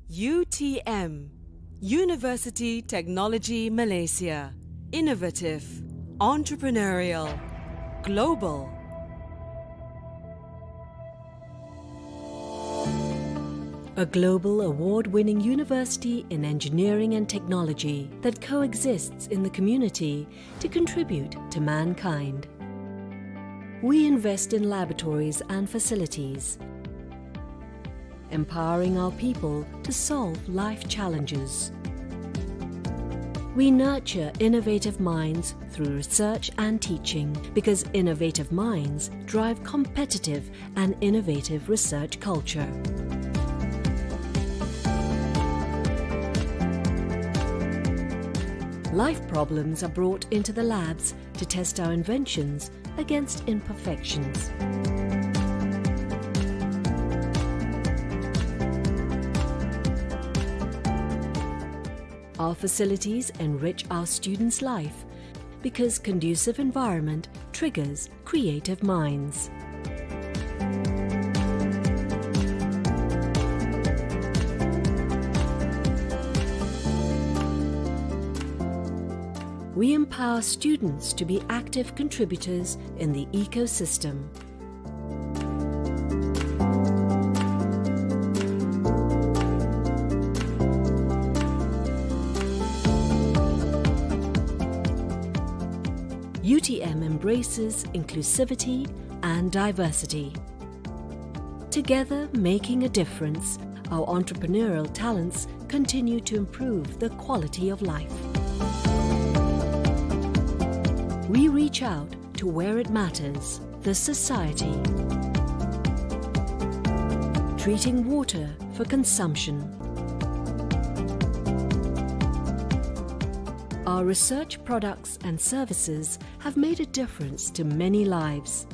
UTM, University Technology Malaysia. Innovative, entrepreneurial, global. A global award-winning university in engineering and technology that coexists in the community to contribute to mankind. We invest in laboratories and facilities, empowering our people to solve life challenges. We nurture innovative minds through research and teaching because innovative minds drive competitive and innovative research culture. Life problems are brought into the labs to test our inventions against imperfections. Our facilities enrich our students' life because conducive environment triggers creative minds. We empower students to be active contributors in the ecosystem. UTM embraces inclusivity and diversity. Together, making a difference, our entrepreneurial talents continue to improve the quality of life. We reach out to where it matters, the society. Treating water for consumption. Our research products and services have made a difference to many lives.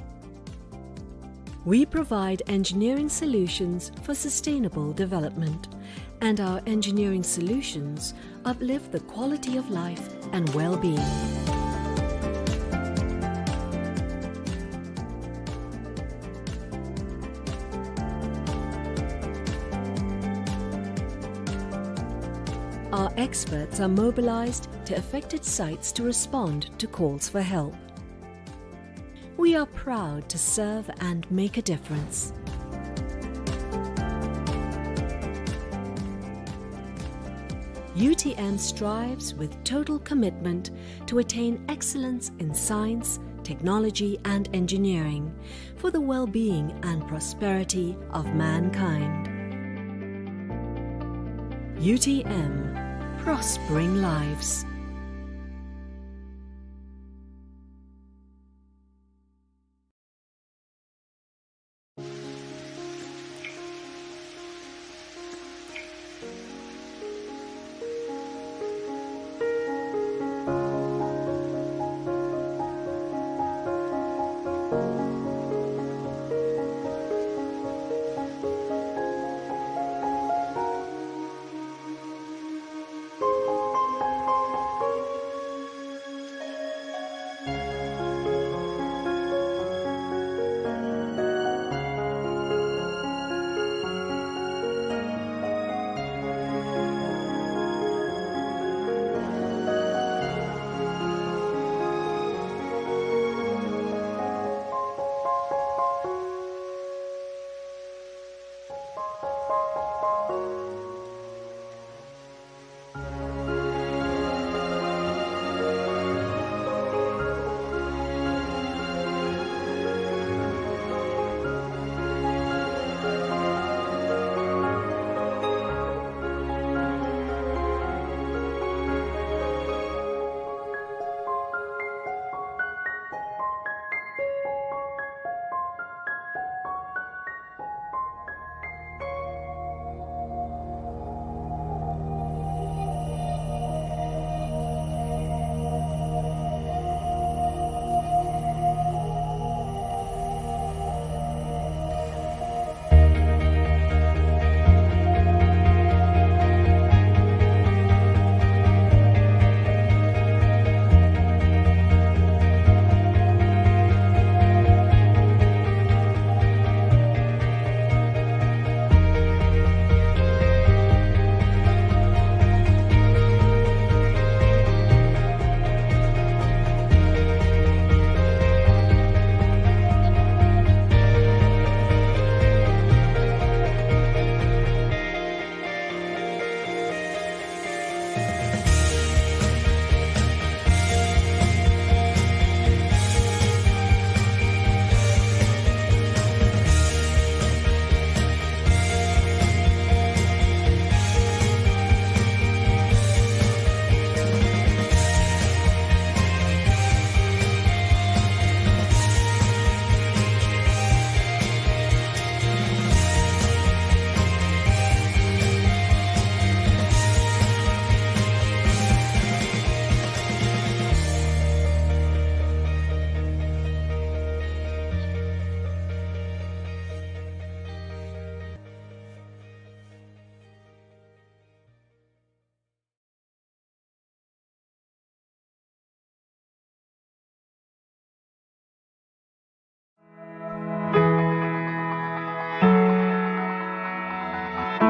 We provide engineering solutions for sustainable development, and our engineering solutions uplift the quality of life and well-being. Our experts are mobilized to affected sites to respond to calls for help. We are proud to serve and make a difference. UTM strives with total commitment to attain excellence in science, technology and engineering for the well-being and prosperity of mankind. UTM, prospering lives.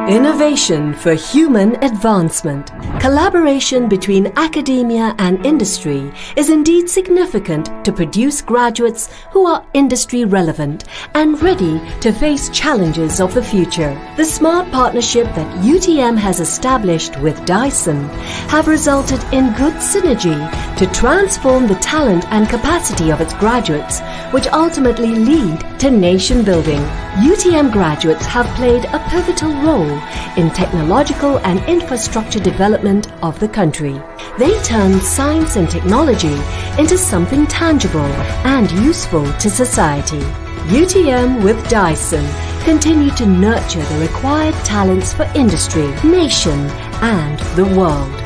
Innovation for human advancement. Collaboration between academia and industry is indeed significant to produce graduates who are industry relevant and ready to face challenges of the future. The smart partnership that UTM has established with Dyson have resulted in good synergy to transform the talent and capacity of its graduates, which ultimately lead to nation building. UTM graduates have played a pivotal role in technological and infrastructure development of the country. They turn science and technology into something tangible and useful to society. UTM with Dyson continue to nurture the required talents for industry, nation and the world.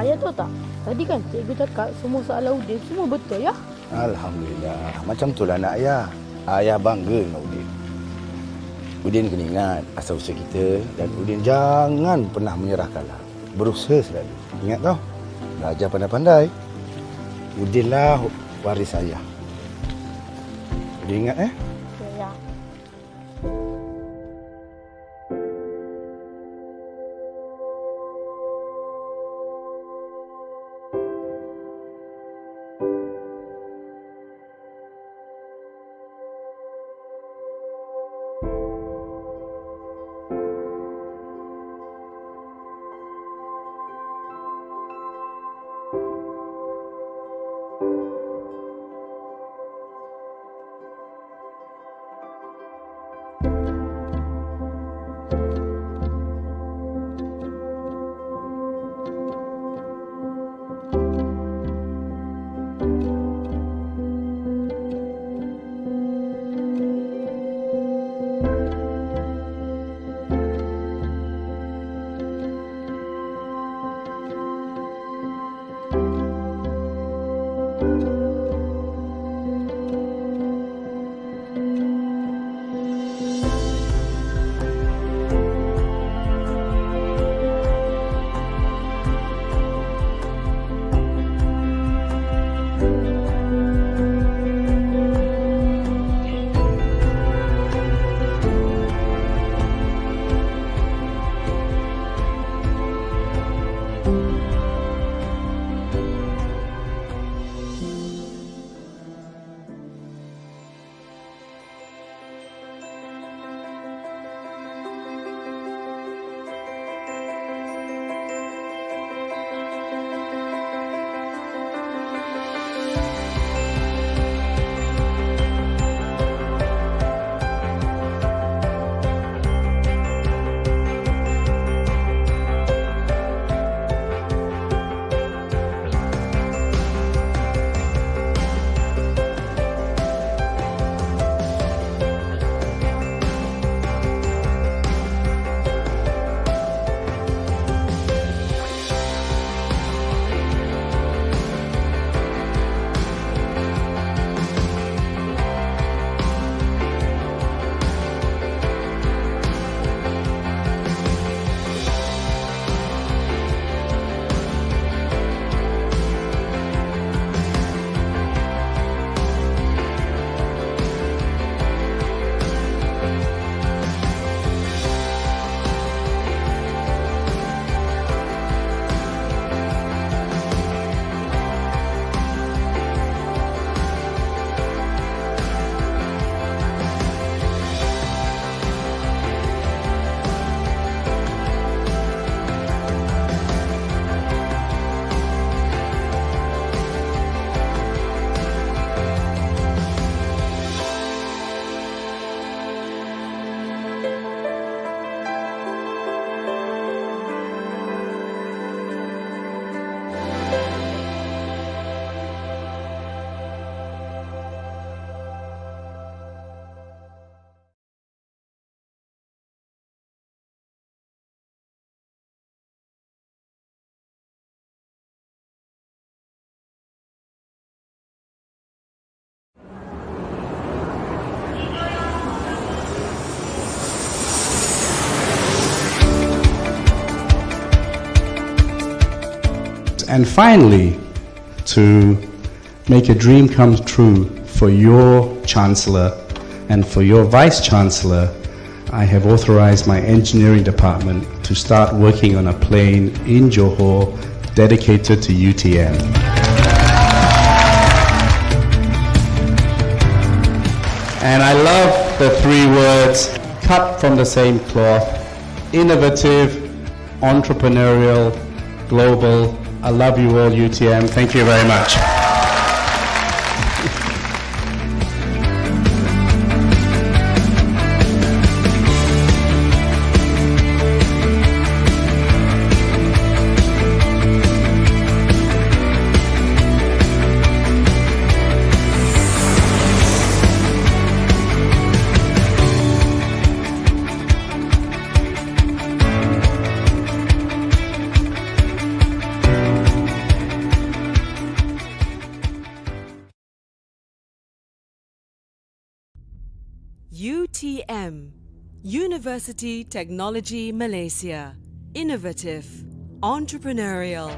Ayah tahu tak? Tadi kan cikgu cakap semua soalan Udin semua betul ya? Alhamdulillah. Macam itulah anak ayah. Ayah bangga dengan Udin. Udin kena ingat asal usul kita dan Udin jangan pernah menyerah kalah. Berusaha selalu. Ingat tau. Belajar pandai-pandai. Udinlah waris ayah. Udin ingat Ya. And finally, to make a dream come true for your Chancellor and for your Vice Chancellor, I have authorized my engineering department to start working on a plane in Johor dedicated to UTM. And I love the three words, cut from the same cloth: innovative, entrepreneurial, global. I love you all, UTM. Thank you very much. UTM, University Technology Malaysia. Innovative, entrepreneurial,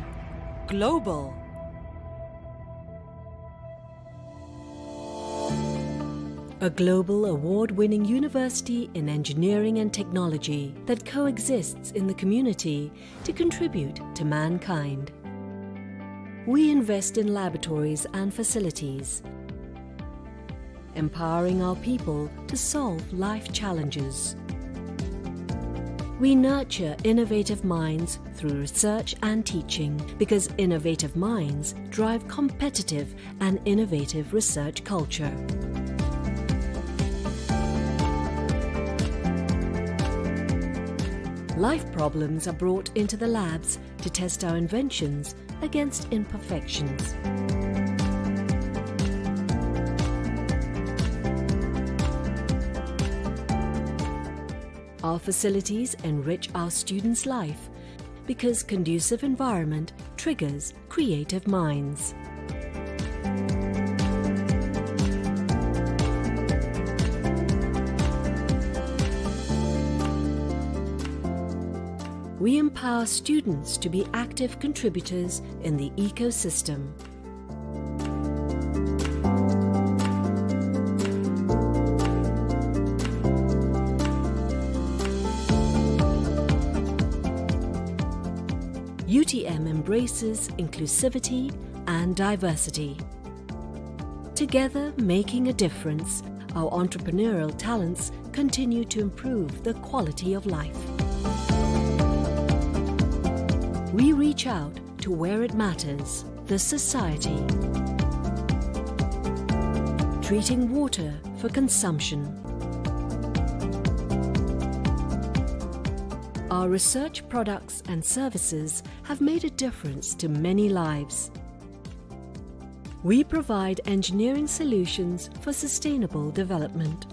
global. A global award-winning university in engineering and technology that coexists in the community to contribute to mankind. We invest in laboratories and facilities, empowering our people to solve life challenges. We nurture innovative minds through research and teaching because innovative minds drive competitive and innovative research culture. Life problems are brought into the labs to test our inventions against imperfections. Our facilities enrich our students' life because conducive environment triggers creative minds. We empower students to be active contributors in the ecosystem. UTM embraces inclusivity and diversity. Together, making a difference, our entrepreneurial talents continue to improve the quality of life. We reach out to where it matters, the society. Treating water for consumption. Our research products and services have made a difference to many lives. We provide engineering solutions for sustainable development,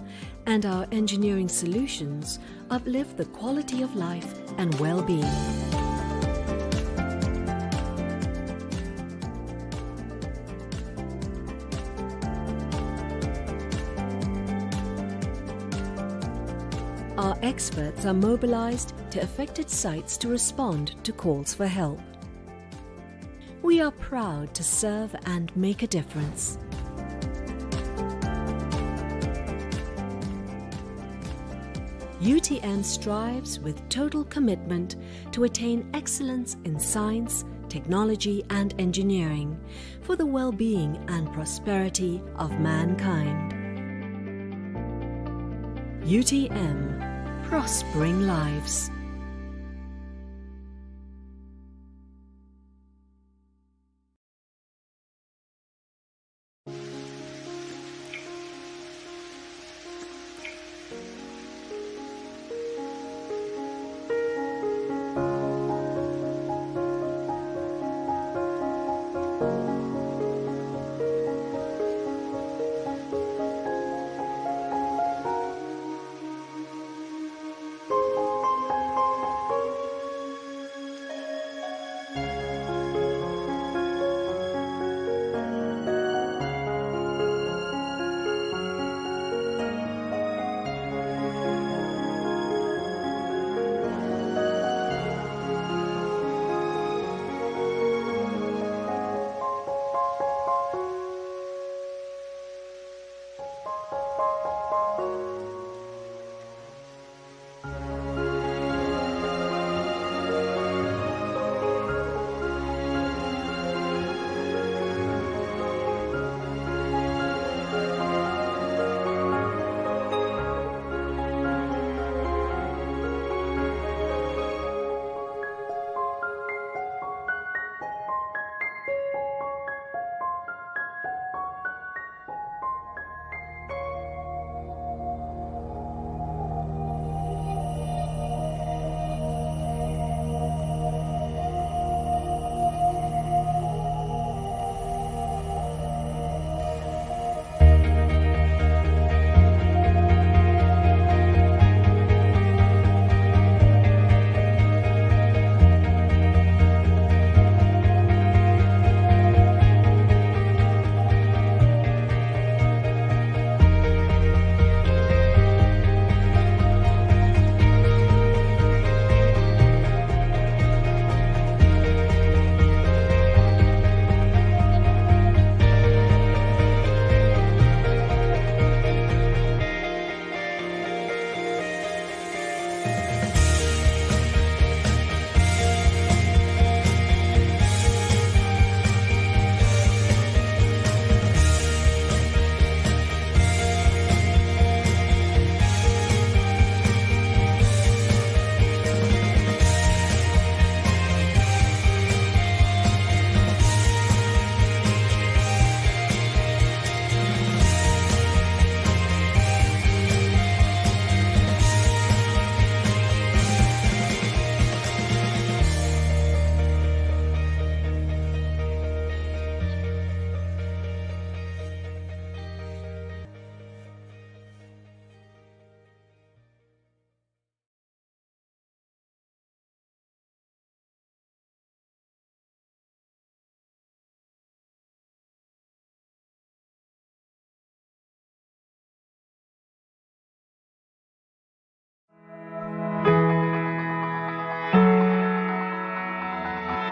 and our engineering solutions uplift the quality of life and well-being. Our experts are mobilized to affected sites to respond to calls for help. We are proud to serve and make a difference. UTM strives with total commitment to attain excellence in science, technology and engineering for the well-being and prosperity of mankind. UTM, prospering lives.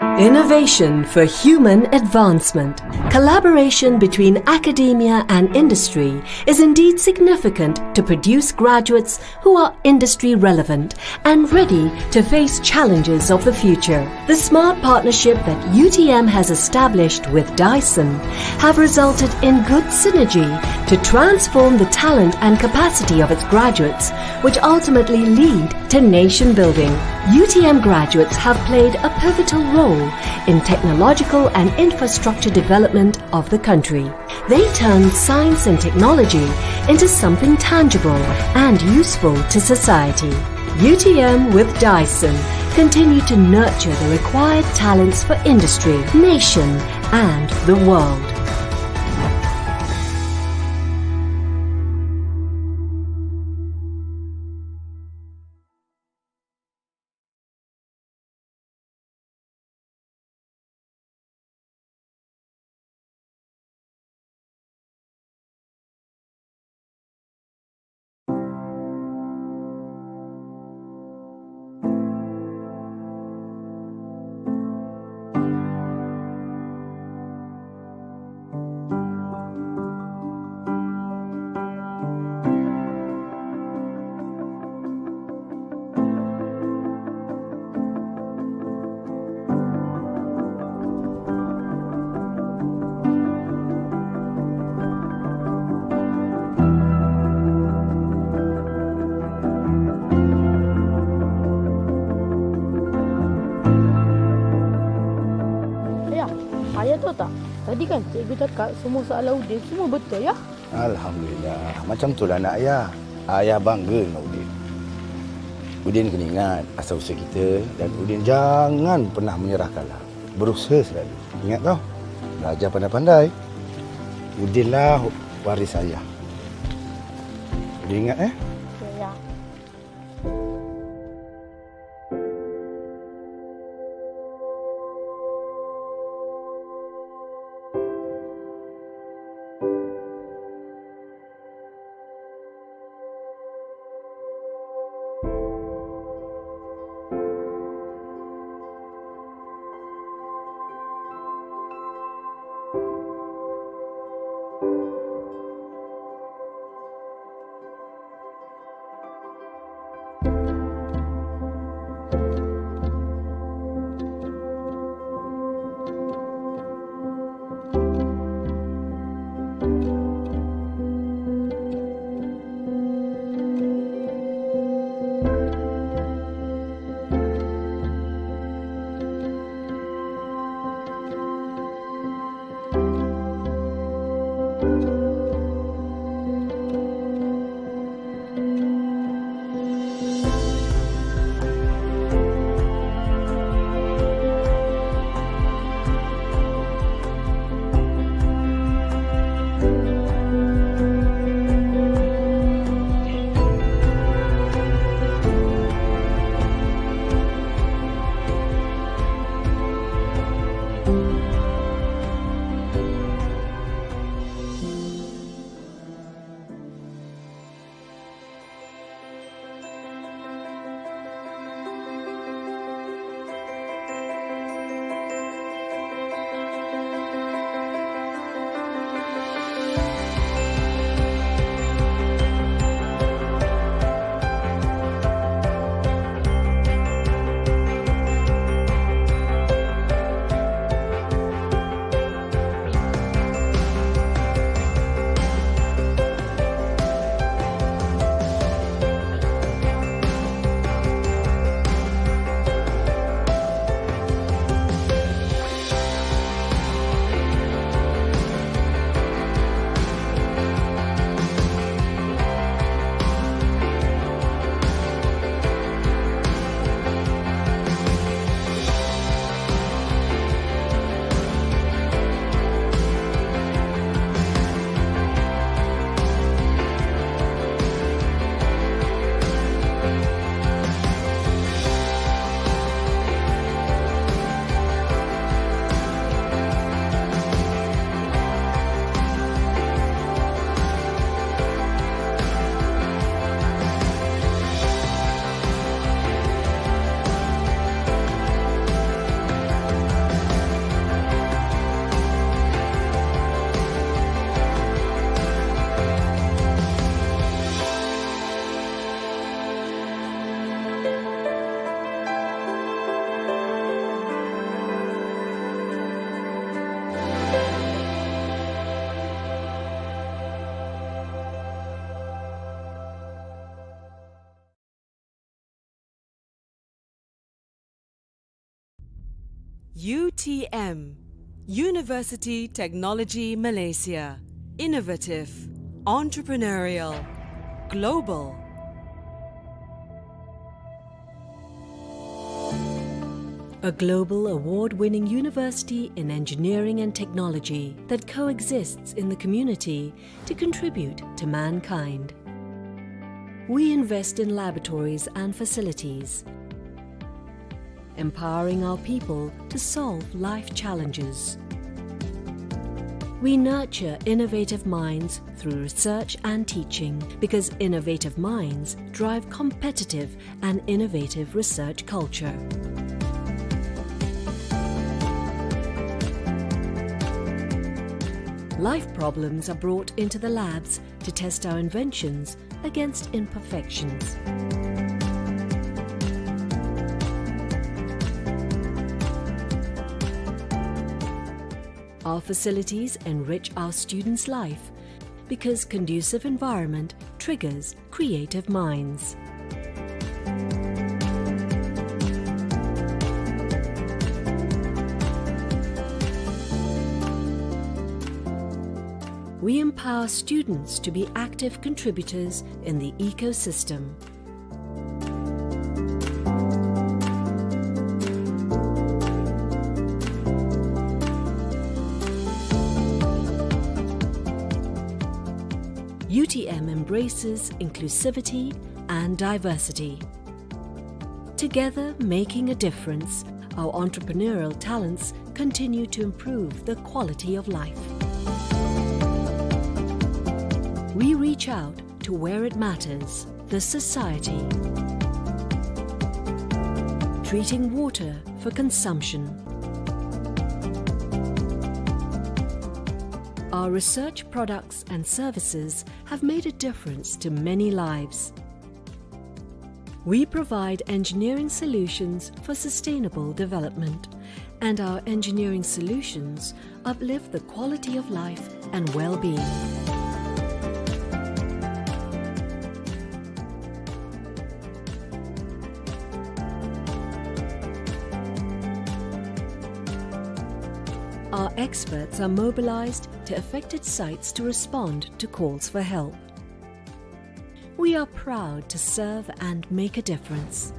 Innovation for human advancement. Collaboration between academia and industry is indeed significant to produce graduates who are industry relevant and ready to face challenges of the future. The smart partnership that UTM has established with Dyson have resulted in good synergy to transform the talent and capacity of its graduates, which ultimately lead to nation building. UTM graduates have played a pivotal role in technological and infrastructure development of the country. They turn science and technology into something tangible and useful to society. UTM with Dyson continue to nurture the required talents for industry, nation and the world. Ayah tahu tak? Tadi kan cikgu cakap semua soal Udin semua betul ya? Alhamdulillah. Macam tu lah anak ayah. Ayah bangga dengan Udin. Udin kena ingat asal-usul kita dan Udin jangan pernah menyerah kalah. Berusaha selalu. Ingat tau? Belajar pandai-pandai. Udin lah waris ayah. Udin ingat Ya. UTM, University Technology Malaysia. Innovative, entrepreneurial, global. A global award-winning university in engineering and technology that coexists in the community to contribute to mankind. We invest in laboratories and facilities, empowering our people to solve life challenges. We nurture innovative minds through research and teaching because innovative minds drive competitive and innovative research culture. Life problems are brought into the labs to test our inventions against imperfections. Our facilities enrich our students' life because conducive environment triggers creative minds. We empower students to be active contributors in the ecosystem. UTM embraces inclusivity and diversity. Together, making a difference, our entrepreneurial talents continue to improve the quality of life. We reach out to where it matters, the society. Treating water for consumption. Our research products and services have made a difference to many lives. We provide engineering solutions for sustainable development, and our engineering solutions uplift the quality of life and well-being. Our experts are mobilized to affected sites to respond to calls for help. We are proud to serve and make a difference.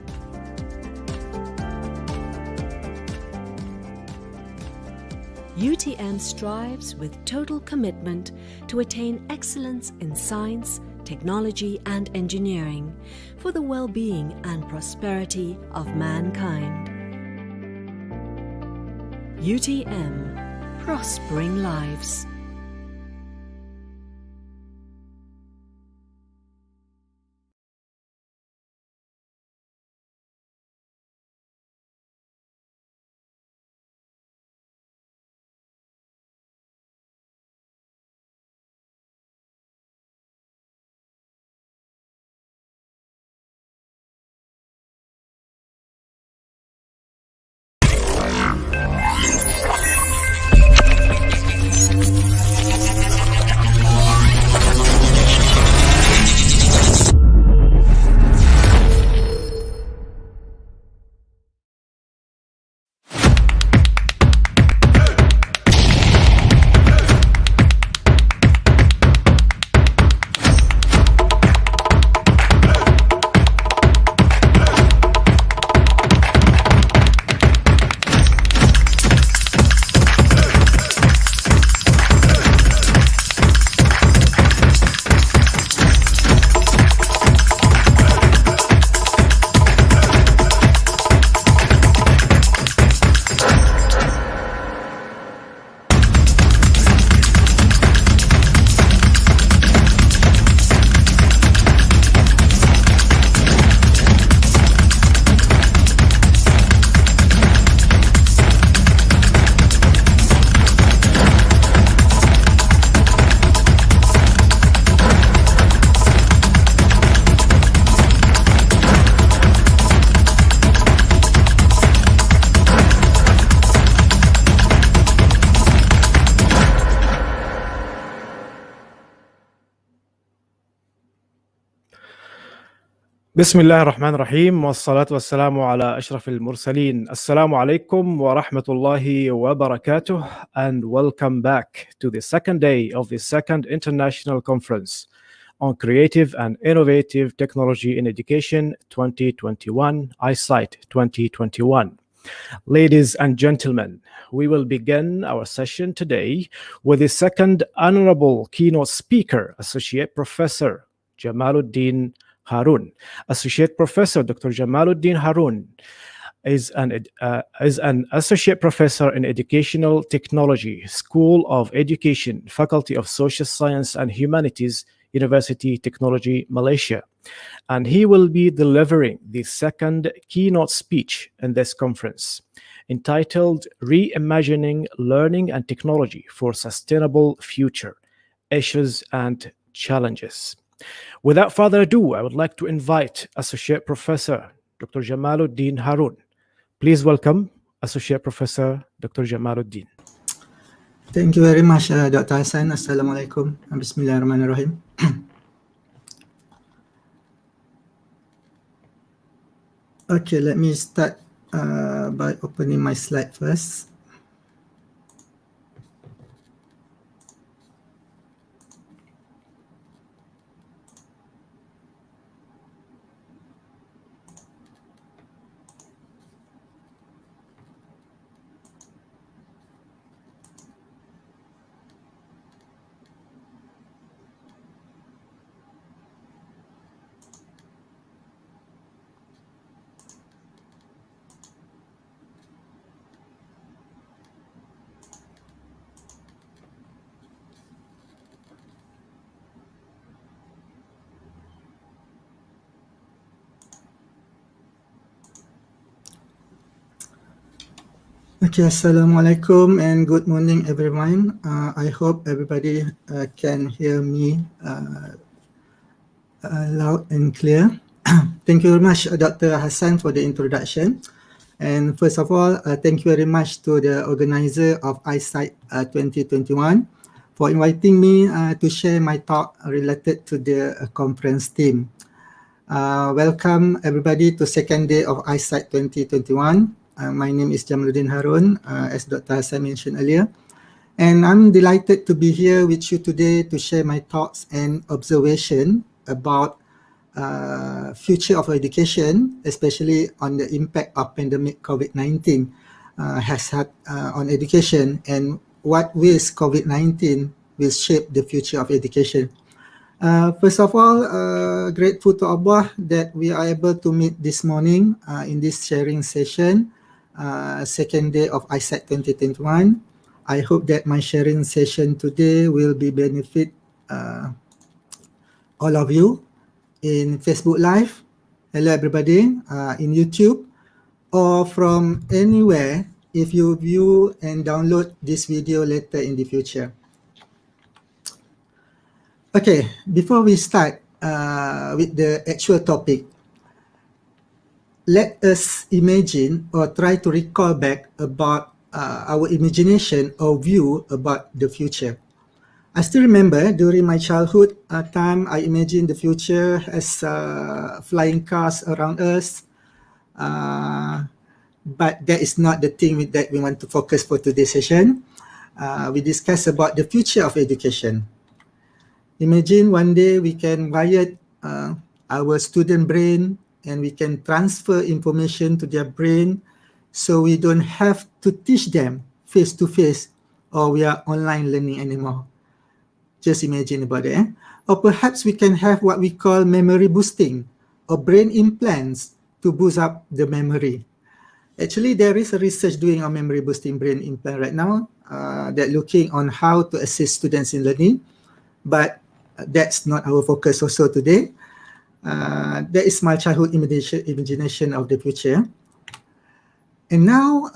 UTM strives with total commitment to attain excellence in science, technology and engineering for the well-being and prosperity of mankind. UTM, prospering lives. بسم الله الرحمن الرحيم والصلاة والسلام على أشرف المرسلين. Assalamu alaikum wa rahmatullahi wa barakatuh, and welcome back to the second day of the second International Conference on Creative and Innovative Technology in Education 2021, i-CITE 2021. Ladies and gentlemen, we will begin our session today with the second honorable keynote speaker, Associate Professor Jamalludin Harun. Associate Professor Dr. Jamalludin Harun is an Associate Professor in Educational Technology, School of Education, Faculty of Social Science and Humanities, University Technology, Malaysia. And he will be delivering the second keynote speech in this conference, entitled Reimagining Learning and Technology for Sustainable Future, Issues and Challenges. Without further ado, I would like to invite Associate Professor Dr. Jamalludin Harun. Please welcome Associate Professor Dr. Jamalludin. Thank you very much, Dr. Hassan. Assalamualaikum. Bismillahirrahmanirrahim. Okay, let me start by opening my slide first. Okay, Assalamualaikum and good morning, everyone. I hope everybody can hear me loud and clear. Thank you very much, Dr. Hassan, for the introduction. And first of all, thank you very much to the organizer of i-CITE 2021 for inviting me to share my talk related to the conference theme. Welcome everybody to second day of i-CITE 2021. My name is Jamalludin Harun, as Dr. Hassan mentioned earlier. And I'm delighted to be here with you today to share my thoughts and observation about future of education, especially on the impact of pandemic COVID-19 has had on education, and what ways COVID-19 will shape the future of education. First of all, grateful to Allah that we are able to meet this morning in this sharing session, second day of i-CITE 2021. I hope that my sharing session today will be benefit all of you in Facebook Live, hello everybody, in YouTube, or from anywhere if you view and download this video later in the future. Okay, before we start with the actual topic, let us imagine or try to recall back about our imagination or view about the future. I still remember during my childhood time, I imagined the future as flying cars around us. But that is not the thing that we want to focus for today's session. We discuss about the future of education. Imagine one day we can wire our student brain and we can transfer information to their brain, so we don't have to teach them face to face or we are online learning anymore. Just imagine about it. Or perhaps we can have what we call memory boosting or brain implants to boost up the memory. Actually, there is a research doing on memory boosting brain implant right now that looking on how to assist students in learning, but that's not our focus also today. That is my childhood imagination of the future. And now,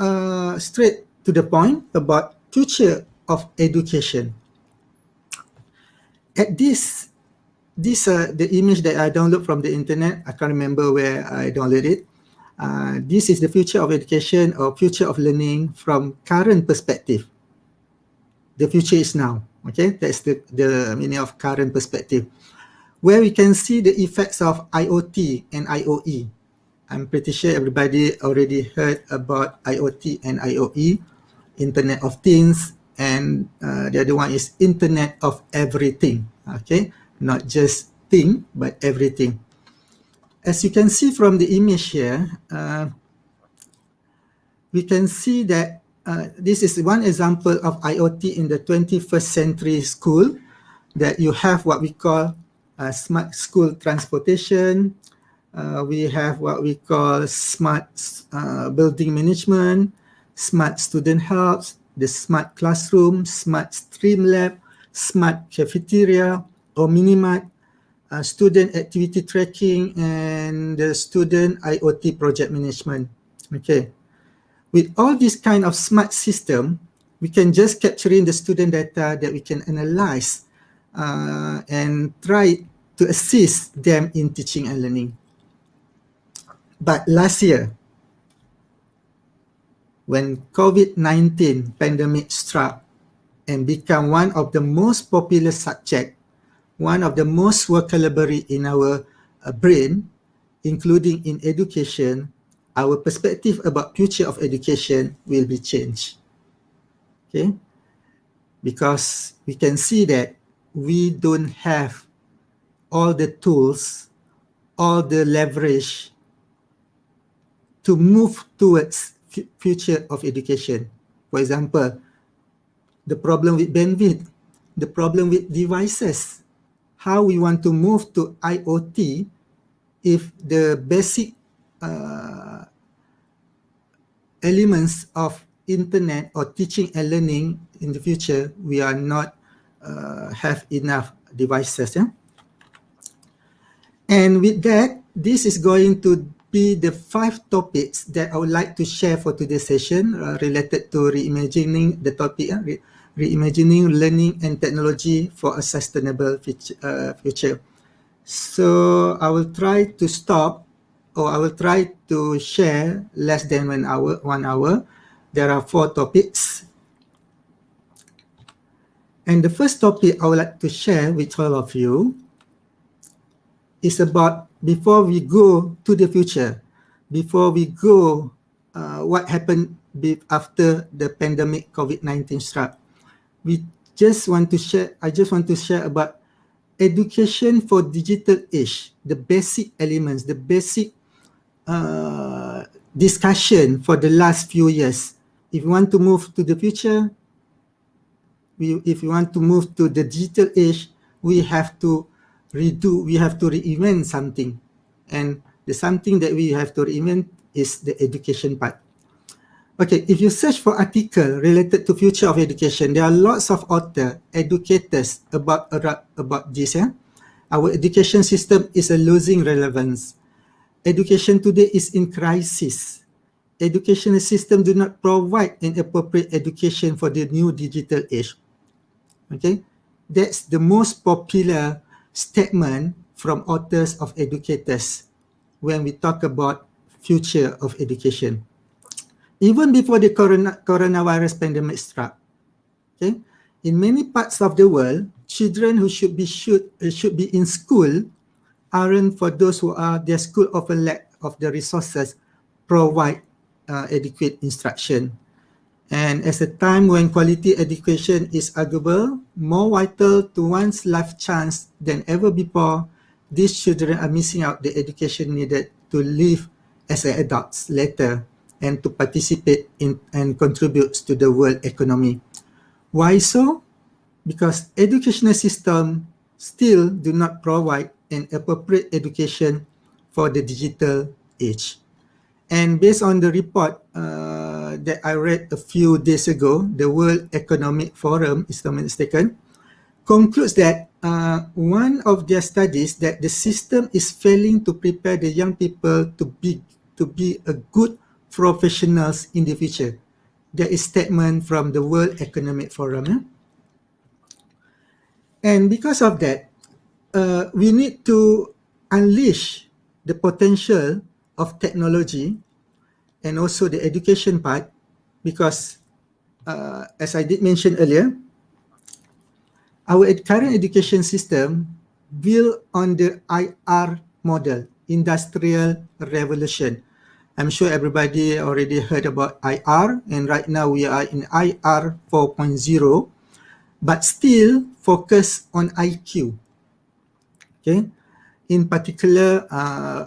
straight to the point about future of education. At this the image that I download from the internet, I can't remember where I downloaded it. This is the future of education or future of learning from current perspective. The future is now. Okay, that's the meaning of current perspective. where we can see the effects of IoT and IoE. I'm pretty sure everybody already heard about IoT and IoE, Internet of Things, and the other one is Internet of Everything. Okay, not just thing, but everything. As you can see from the image here, we can see that this is one example of IoT in the 21st century school, that you have what we call smart school transportation. We have what we call smart building management, smart student hubs, the smart classroom, smart stream lab, smart cafeteria or mini-mart, student activity tracking, and the student IoT project management. Okay. With all this kind of smart system, we can just capture in the student data that we can analyze and try to assist them in teaching and learning. But last year, when COVID-19 pandemic struck and became one of the most popular subject, one of the most vocabulary in our brain, including in education, our perspective about future of education will be changed. Okay? Because we can see that we don't have all the tools, all the leverage to move towards future of education. For example, the problem with bandwidth, the problem with devices, how we want to move to IoT if the basic elements of internet or teaching and learning in the future, we are not have enough devices. Yeah? And with that, this is going to be the 5 topics that I would like to share for today's session related to reimagining the topic, reimagining learning and technology for a sustainable future. So I will try to stop, or I will try to share less than 1 hour. There are 4 topics. And the first topic I would like to share with all of you is about, before we go to the future, before we go what happened after the pandemic COVID-19 struck, I just want to share about education for digital age, the basic elements, the basic discussion for the last few years. If you want to move to the future, if you want to move to the digital age, we have to reinvent something. And the something that we have to reinvent is the education part. Okay, if you search for article related to future of education, there are lots of authors, educators about this. Yeah? Our education system is losing relevance. Education today is in crisis. Educational system do not provide an appropriate education for the new digital age. Okay, that's the most popular statement from authors of educators when we talk about future of education. Even before the coronavirus pandemic struck, okay, in many parts of the world, children who should be in school aren't, for those who are, their school of a lack of the resources provide adequate instruction. And as a time when quality education is arguable, more vital to one's life chance than ever before, these children are missing out the education needed to live as adults later and to participate in and contribute to the world economy. Why so? Because educational system still do not provide an appropriate education for the digital age. And based on the report that I read a few days ago, the World Economic Forum, if I'm not mistaken, concludes that one of their studies that the system is failing to prepare the young people to be a good professionals in the future. There is statement from the World Economic Forum. Yeah? And because of that, we need to unleash the potential of technology and also the education part, because as I did mention earlier, our current education system built on the IR model, Industrial Revolution. I'm sure everybody already heard about IR, and right now we are in IR 4.0, but still focus on IQ. Okay, in particular,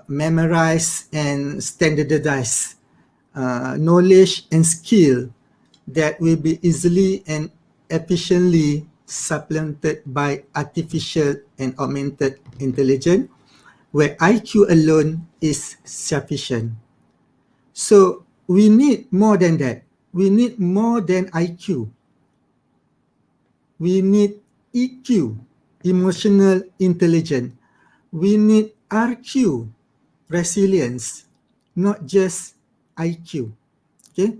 memorize and standardize knowledge and skill that will be easily and efficiently supplemented by artificial and augmented intelligence, where IQ alone is sufficient. So we need more than that. We need more than IQ. We need EQ, emotional intelligence. We need RQ, resilience, not just IQ. Okay,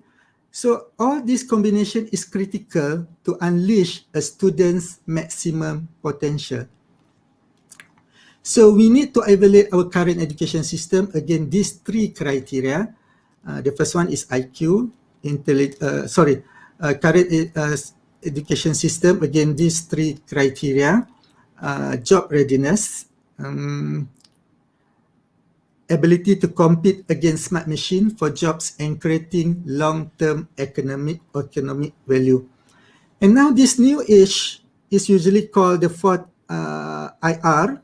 so all this combination is critical to unleash a student's maximum potential. So we need to evaluate our current education system against these three criteria. The first one is IQ, current education system against these three criteria: job readiness, ability to compete against smart machine for jobs and creating long-term economic value. And now this new age is usually called the fourth IR.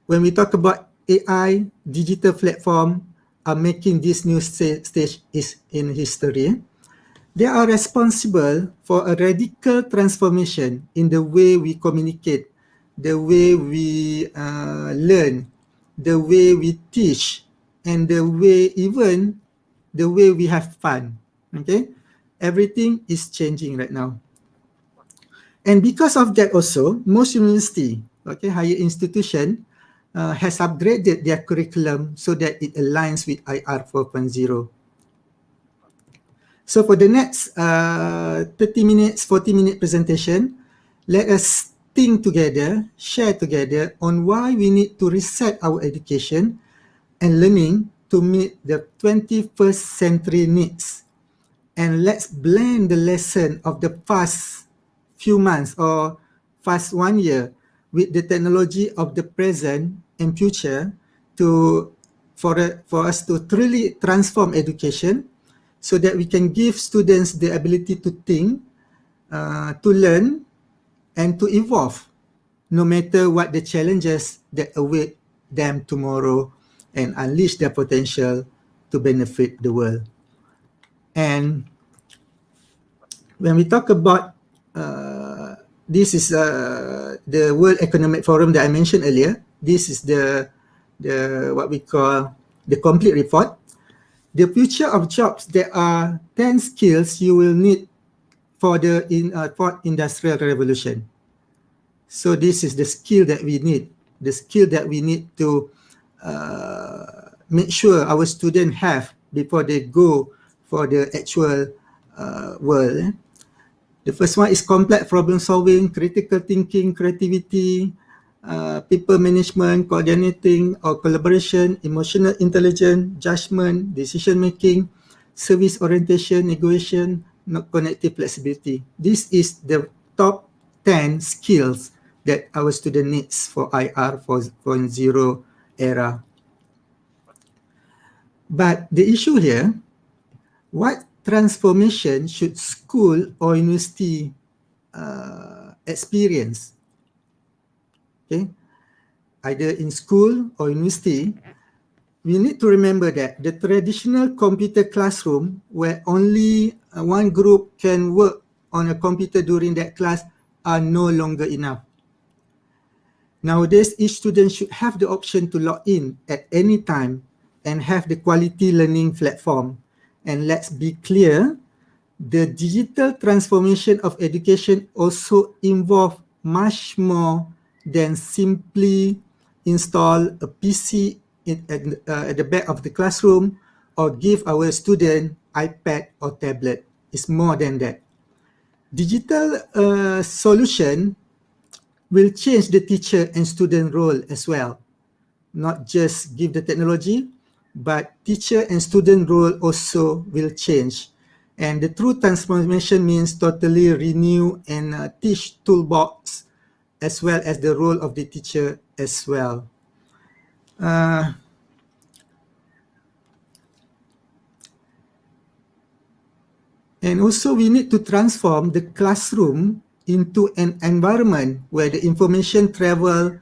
When we talk about AI, digital platform are making this new stage is in history. They are responsible for a radical transformation in the way we communicate, the way we learn, the way we teach, and even the way we have fun. Okay, everything is changing right now. And because of that also, most university, higher institution, has upgraded their curriculum so that it aligns with IR 4.0. So for the next 30 minutes, 40-minute presentation, let us think together, share together on why we need to reset our education and learning to meet the 21st century needs. And let's blend the lesson of the past few months or past 1 year with the technology of the present and future for us to truly transform education so that we can give students the ability to think, to learn, and to evolve, no matter what the challenges that await them tomorrow, and unleash their potential to benefit the world. And when we talk about this is the World Economic Forum that I mentioned earlier. This is the what we call the complete report. The future of jobs. There are 10 skills you will need for the fourth industrial revolution. So this is the skill that we need. The skill that we need to make sure our students have before they go for the actual world. The first one is complex problem solving, critical thinking, creativity, people management, coordinating or collaboration, emotional intelligence, judgment, decision making, service orientation, negotiation, cognitive flexibility. This is the top 10 skills that our student needs for IR 4.0 era. But the issue here, what transformation should school or university experience? Okay, either in school or university, we need to remember that the traditional computer classroom where only one group can work on a computer during that class are no longer enough. Nowadays, each student should have the option to log in at any time and have the quality learning platform. And let's be clear, the digital transformation of education also involves much more than simply install a PC at the back of the classroom or give our student iPad or tablet. It's more than that. Digital solution will change the teacher and student role as well. Not just give the technology, but teacher and student role also will change. And the true transformation means totally renew and teach toolbox as well as the role of the teacher as well. And also we need to transform the classroom into an environment where the information travel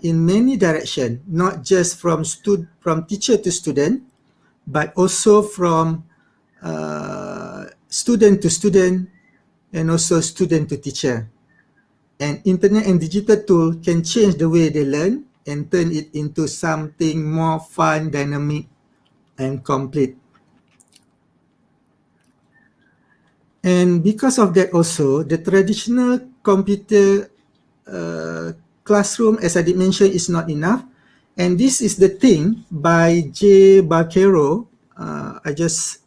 in many directions, not just from teacher to student, but also from student to student and also student to teacher. And internet and digital tool can change the way they learn and turn it into something more fun, dynamic, and complete. And because of that also, the traditional computer classroom, as I did mention, is not enough. And this is the thing by J. Barquero. I just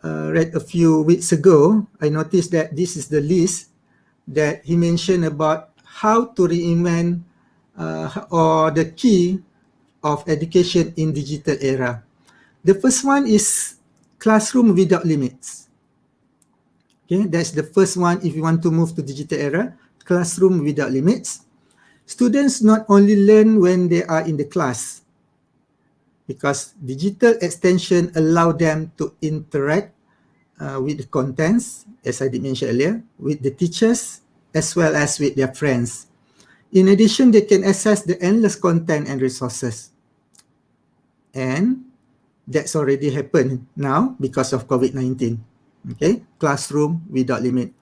read a few weeks ago. I noticed that this is the list that he mentioned about how to reinvent or the key of education in digital era. The first one is classroom without limits. Okay, that's the first one if you want to move to digital era, classroom without limits. Students not only learn when they are in the class, because digital extension allow them to interact with the contents, as I did mention earlier, with the teachers, as well as with their friends. In addition, they can access the endless content and resources. And that's already happened now because of COVID-19. Okay, classroom without limit.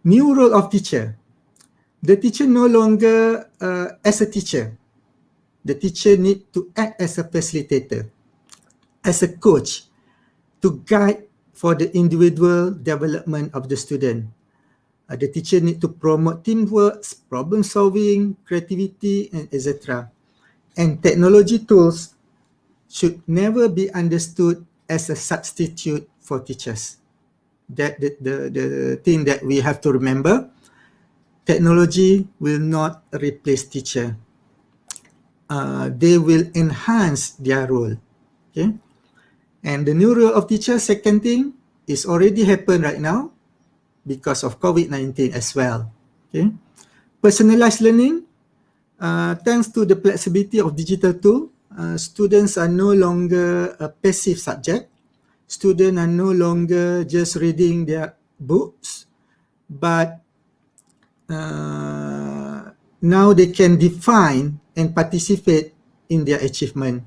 New role of teacher. The teacher no longer as a teacher. The teacher need to act as a facilitator, as a coach, to guide for the individual development of the student. The teacher need to promote teamwork, problem solving, creativity, and etc. And technology tools should never be understood as a substitute for teachers. That the thing that we have to remember, technology will not replace teacher. They will enhance their role. Okay, and the new role of teacher, second thing, is already happened right now because of COVID-19 as well. Okay, personalized learning. Thanks to the flexibility of digital tool, students are no longer a passive subject. Students are no longer just reading their books, but now they can define and participate in their achievement.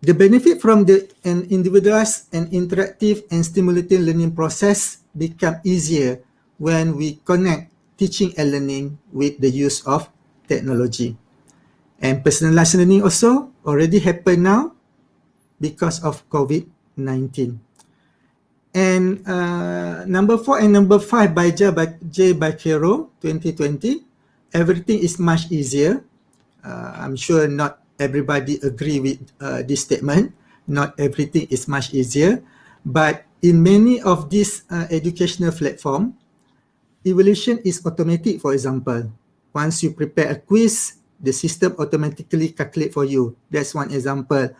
The benefit from an individualized and interactive and stimulating learning process become easier when we connect teaching and learning with the use of technology. And personalized learning also already happen now because of COVID-19. And number 4 and number 5 by J. Barquero, 2020, everything is much easier. I'm sure not everybody agree with this statement. Not everything is much easier, but in many of these educational platform, evaluation is automatic. For example, once you prepare a quiz, the system automatically calculate for you. That's one example.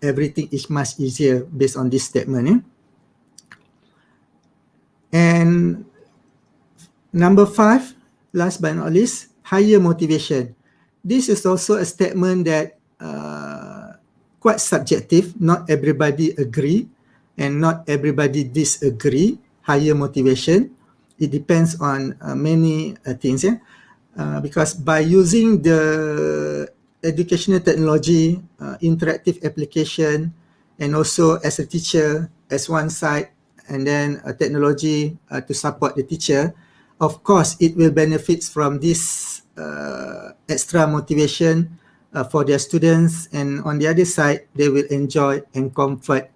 Everything is much easier based on this statement. And number 5, last but not least, higher motivation. This is also a statement that quite subjective. Not everybody agree and not everybody disagree. Higher motivation. It depends on many things. Because by using the educational technology, interactive application, and also as a teacher, as one side, and then technology to support the teacher, of course, it will benefit from this extra motivation for their students, and on the other side, they will enjoy and comfort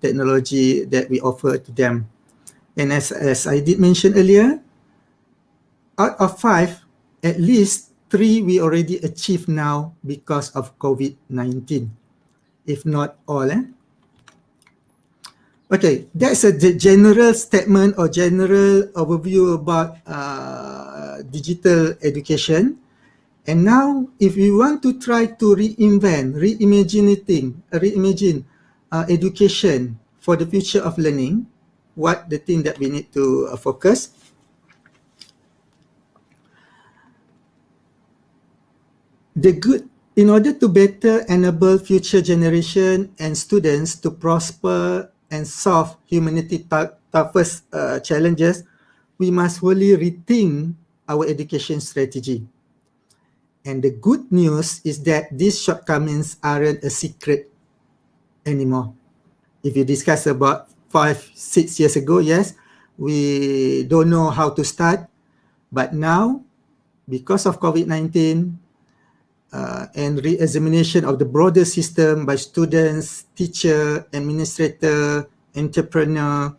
technology that we offer to them. And as I did mention earlier, out of 5, at least 3 we already achieved now because of COVID-19, if not all. Okay, that's a general statement or general overview about digital education. And now, if we want to try to reimagine education for the future of learning, what the thing that we need to focus? in order to better enable future generation and students to prosper and solve humanity toughest challenges, we must wholly rethink our education strategy. And the good news is that these shortcomings aren't a secret anymore. If you discuss about 5-6 years ago, yes, we don't know how to start, but now, because of COVID-19, and re-examination of the broader system by students, teacher, administrator, entrepreneur.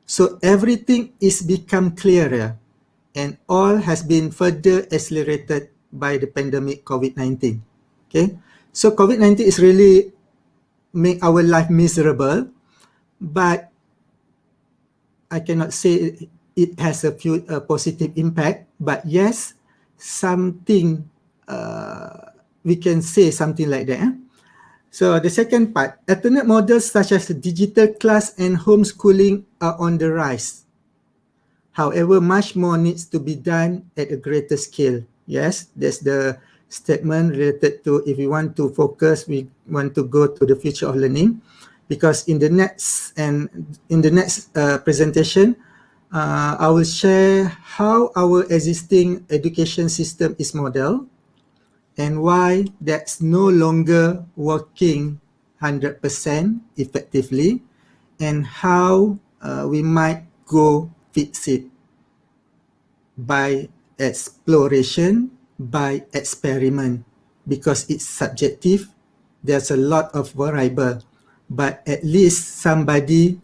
So everything is become clearer and all has been further accelerated by the pandemic COVID-19. Okay, so COVID-19 is really make our life miserable, but I cannot say it has a positive impact, but yes, something we can say something like that. So the second part, alternate models such as digital class and homeschooling are on the rise. However, much more needs to be done at a greater scale. Yes, that's the statement related to if we want to focus, we want to go to the future of learning. Because in the next presentation, I will share how our existing education system is modeled and why that's no longer working 100% effectively, and how we might go fix it by exploration, by experiment, because it's subjective. There's a lot of variable, but at least somebody,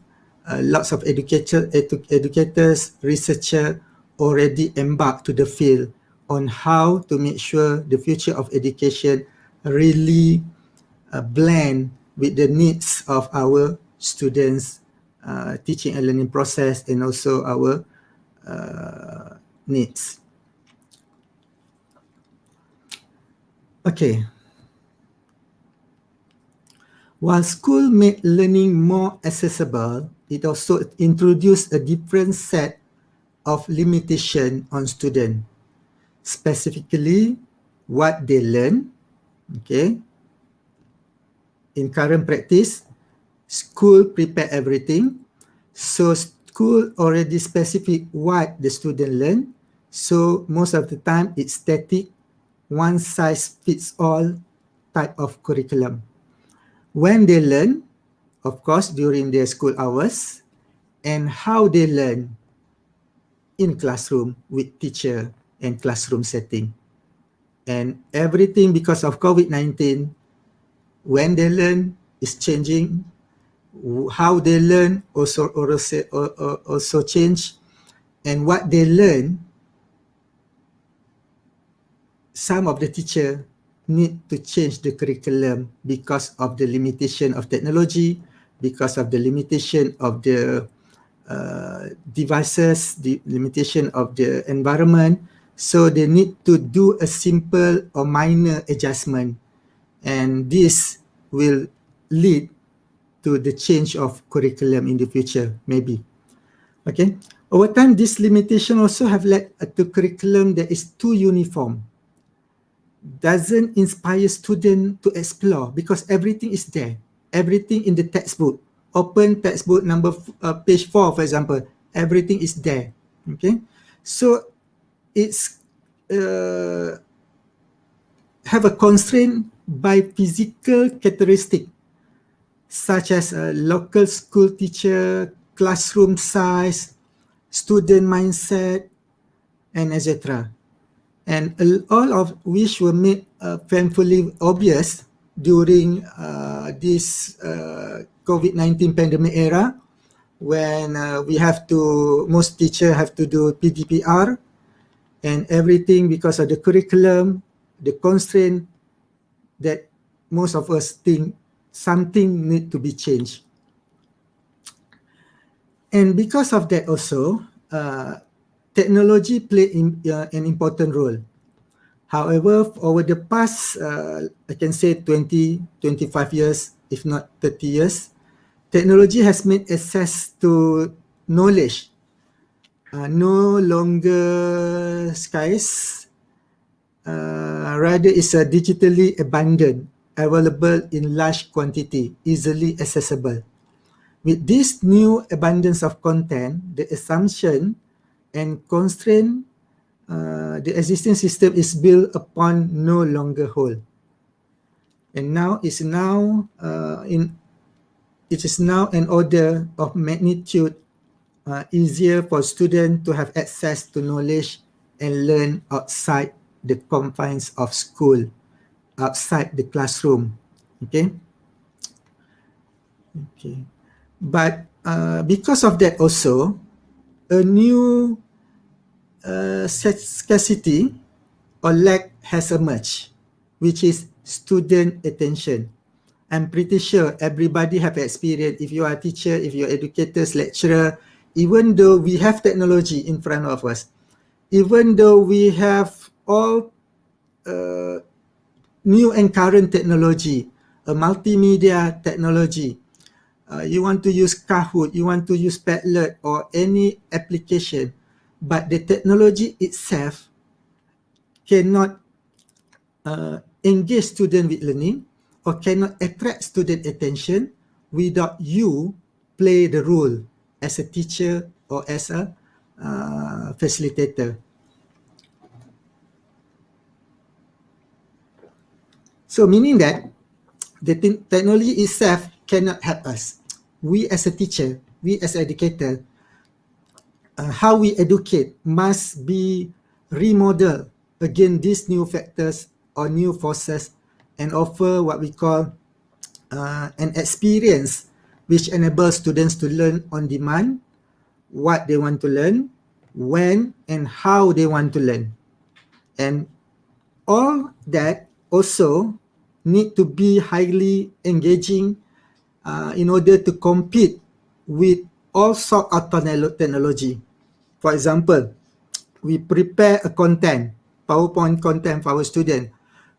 lots of educators, researchers already embarked to the field on how to make sure the future of education really blend with the needs of our students, teaching and learning process, and also our needs. Okay. While school made learning more accessible, it also introduced a different set of limitation on students. Specifically, what they learn. Okay. In current practice, school prepare everything. So school already specific what the student learn. So most of the time it's static, one size fits all type of curriculum. When they learn, of course, during their school hours, and how they learn in classroom with teacher and classroom setting. And everything because of COVID-19, when they learn is changing, how they learn also change, and what they learn, some of the teacher need to change the curriculum because of the limitation of technology, because of the limitation of the devices, the limitation of the environment. So they need to do a simple or minor adjustment, and this will lead to the change of curriculum in the future, maybe. Okay. Over time, this limitation also have led to curriculum that is too uniform, doesn't inspire students to explore because everything is there. Everything in the textbook. Open textbook number page 4, for example. Everything is there. Okay. So it's have a constraint by physical characteristic, such as a local school teacher, classroom size, student mindset, and etc. And all of which were made painfully obvious during this COVID-19 pandemic era, when most teachers have to do PDPR and everything because of the curriculum, the constraint that most of us think something need to be changed. And because of that also, technology played an important role. However, over the past, I can say 20, 25 years, if not 30 years, technology has made access to knowledge no longer scarce, rather it's a digitally abundant, available in large quantity, easily accessible. With this new abundance of content, the assumption and constraint the existing system is built upon no longer hold. And now it is now an order of magnitude easier for students to have access to knowledge and learn outside the confines of school, outside the classroom. Okay. But because of that also, a new scarcity or lack has emerged, which is student attention. I'm pretty sure everybody have experience. If you are a teacher, if you're educators, lecturer, even though we have technology in front of us, even though we have all new and current technology, a multimedia technology, you want to use Kahoot, you want to use Padlet or any application, but the technology itself cannot engage student with learning or cannot attract student attention without you play the role as a teacher or as a facilitator. So meaning that the technology itself cannot help us. We as a teacher, we as an educator, how we educate must be remodeled against these new factors or new forces and offer what we call an experience which enables students to learn on demand, what they want to learn, when and how they want to learn. And all that also need to be highly engaging in order to compete with all sorts of technology. For example, we prepare a content, PowerPoint content for our student,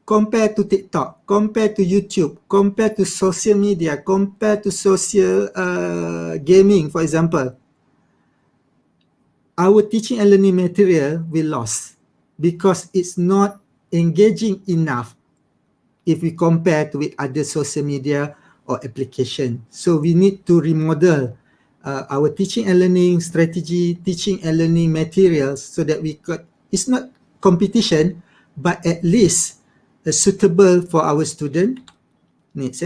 compared to TikTok, compared to YouTube, compared to social media, compared to social gaming, for example. Our teaching and learning material will lose because it's not engaging enough if we compare to with other social media or application. So we need to remodel our teaching and learning strategy, teaching and learning materials so that we could, it's not competition, but at least suitable for our student needs.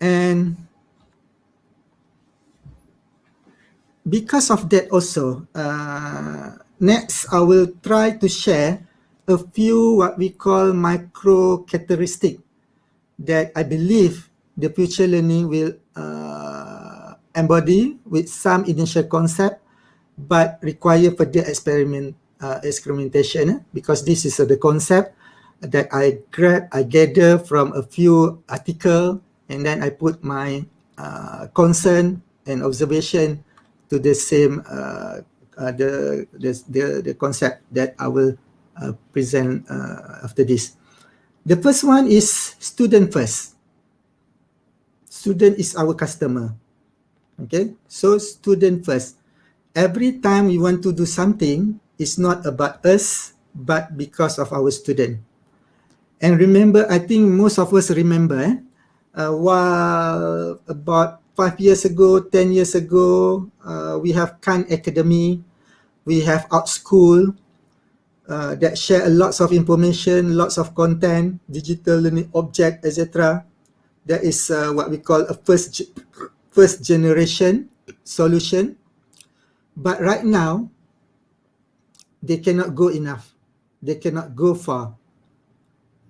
And because of that also, next I will try to share a few what we call micro characteristics that I believe the future learning will embody with some initial concept, but require further experimentation because this is the concept that I gather from a few articles and then I put my concern and observation to the same the concept that I will present after this. The first one is student first. Student is our customer. Okay, so student first. Every time we want to do something, it's not about us, but because of our student. And remember, I think most of us remember, while about 5 years ago, 10 years ago, we have Khan Academy, we have OutSchool that share lots of information, lots of content, digital learning object, etc. That is what we call a first generation solution. But right now, they cannot go enough. They cannot go far,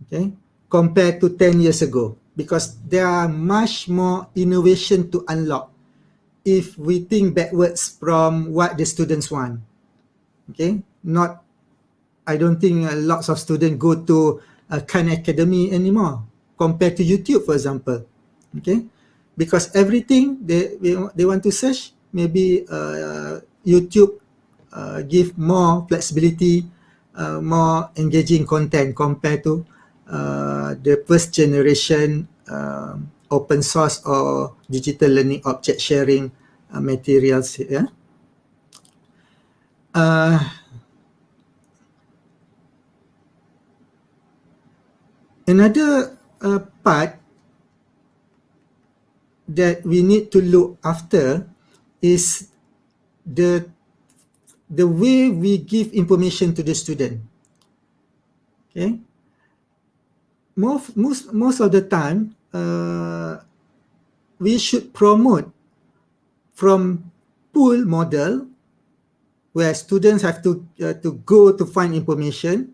okay, compared to 10 years ago, because there are much more innovation to unlock if we think backwards from what the students want. Okay, I don't think lots of students go to Khan Academy anymore compared to YouTube, for example. Okay, because everything they want to search, maybe YouTube give more flexibility, more engaging content compared to the first generation open source or digital learning object sharing materials. Yeah. Another part that we need to look after is the way we give information to the student. Okay, most of the time we should promote from pull model, where students have to go to find information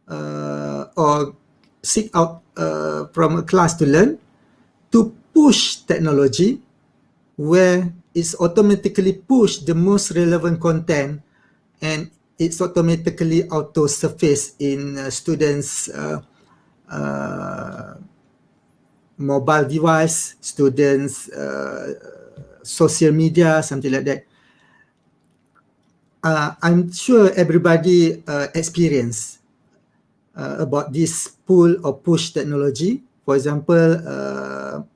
or seek out from a class to learn, to push technology, where it's automatically push the most relevant content and it's automatically auto surface in students' mobile device, students' social media, something like that. I'm sure everybody experience about this pull or push technology. For example,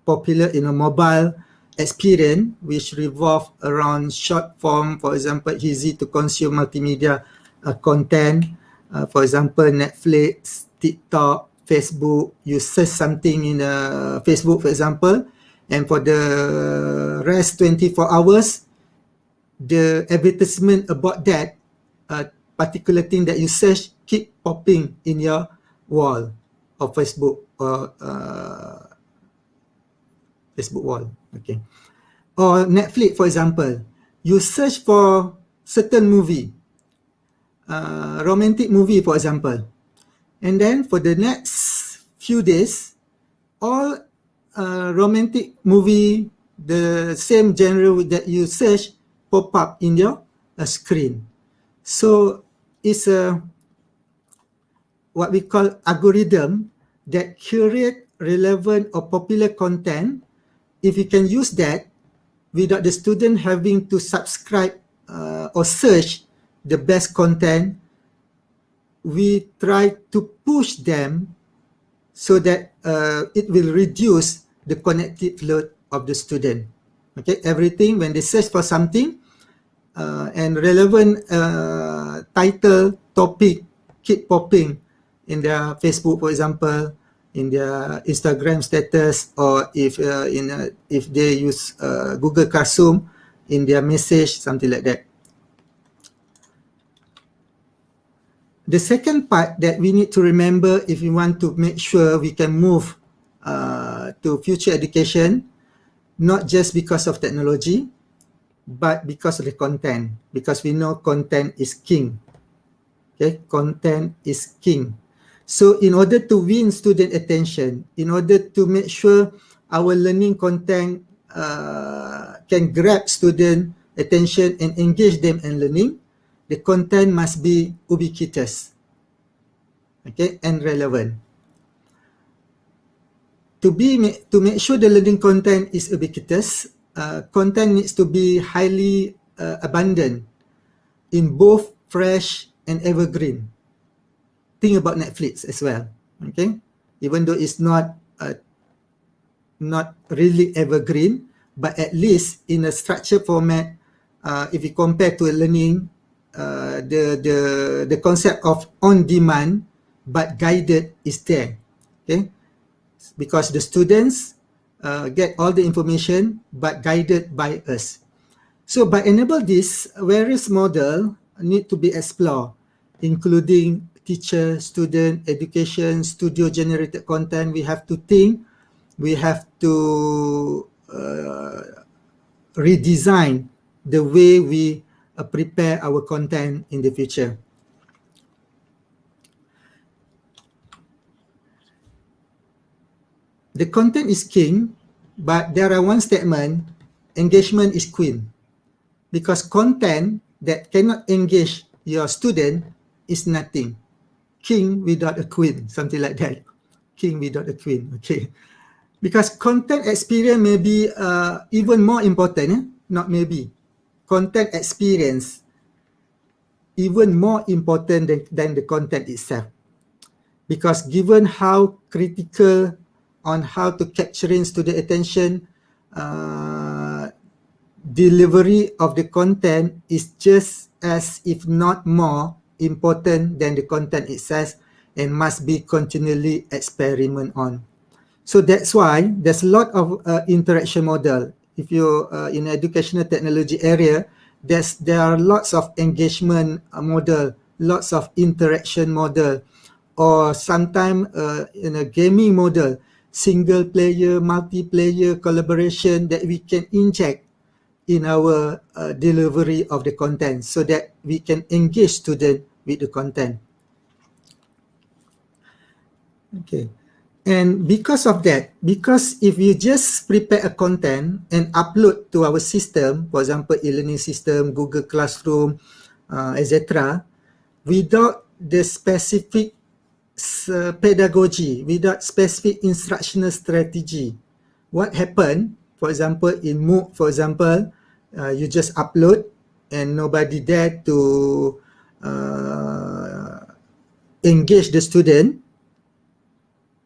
popular in a mobile experience which revolve around short form, for example, easy to consume multimedia content. For example, Netflix, TikTok, Facebook. You search something in Facebook, for example, and for the rest 24 hours, the advertisement about that particular thing that you search keep popping in your wall of Facebook or Facebook wall. Okay. Or Netflix, for example, you search for certain movie, romantic movie, for example, and then for the next few days, all romantic movie, the same genre that you search, pop up in your screen. So it's a what we call algorithm that curate relevant or popular content. If you can use that without the student having to subscribe or search the best content, we try to push them so that it will reduce the cognitive load of the student. Okay, everything when they search for something and relevant title, topic keep popping in their Facebook, for example, in their Instagram status, or if they use Google Classroom, in their message, something like that. The second part that we need to remember if we want to make sure we can move to future education, not just because of technology, but because of the content, because we know content is king. Okay, content is king. So in order to win student attention, in order to make sure our learning content can grab student attention and engage them in learning, the content must be ubiquitous, okay, and relevant. To make sure the learning content is ubiquitous, content needs to be highly abundant in both fresh and evergreen. Think about Netflix as well, okay? Even though it's not really evergreen, but at least in a structured format, if you compare to a learning, the concept of on demand but guided is there, okay? Because the students get all the information but guided by us. So by enable this, various model need to be explored, including teacher, student, education, studio generated content. We have to think, we have to redesign the way we prepare our content in the future. The content is king, but there are one statement, engagement is queen. Because content that cannot engage your student is nothing. King without a queen, something like that. King without a queen, okay. Because content experience may be even more important, not maybe. Content experience even more important than the content itself. Because given how critical on how to capturing student attention, delivery of the content is just as, if not more, important than the content itself. and must be continually experiment on. So that's why there's a lot of interaction model. If you're in educational technology area, there are lots of engagement model, lots of interaction model, or sometimes in a gaming model, single player, multiplayer collaboration that we can inject in our delivery of the content so that we can engage students with the content. Okay. And because of that, because if you just prepare a content and upload to our system, for example, e-learning system, Google Classroom, etc., without the specific pedagogy, without specific instructional strategy, what happened, for example, in MOOC, for example, you just upload and nobody there to engage the student,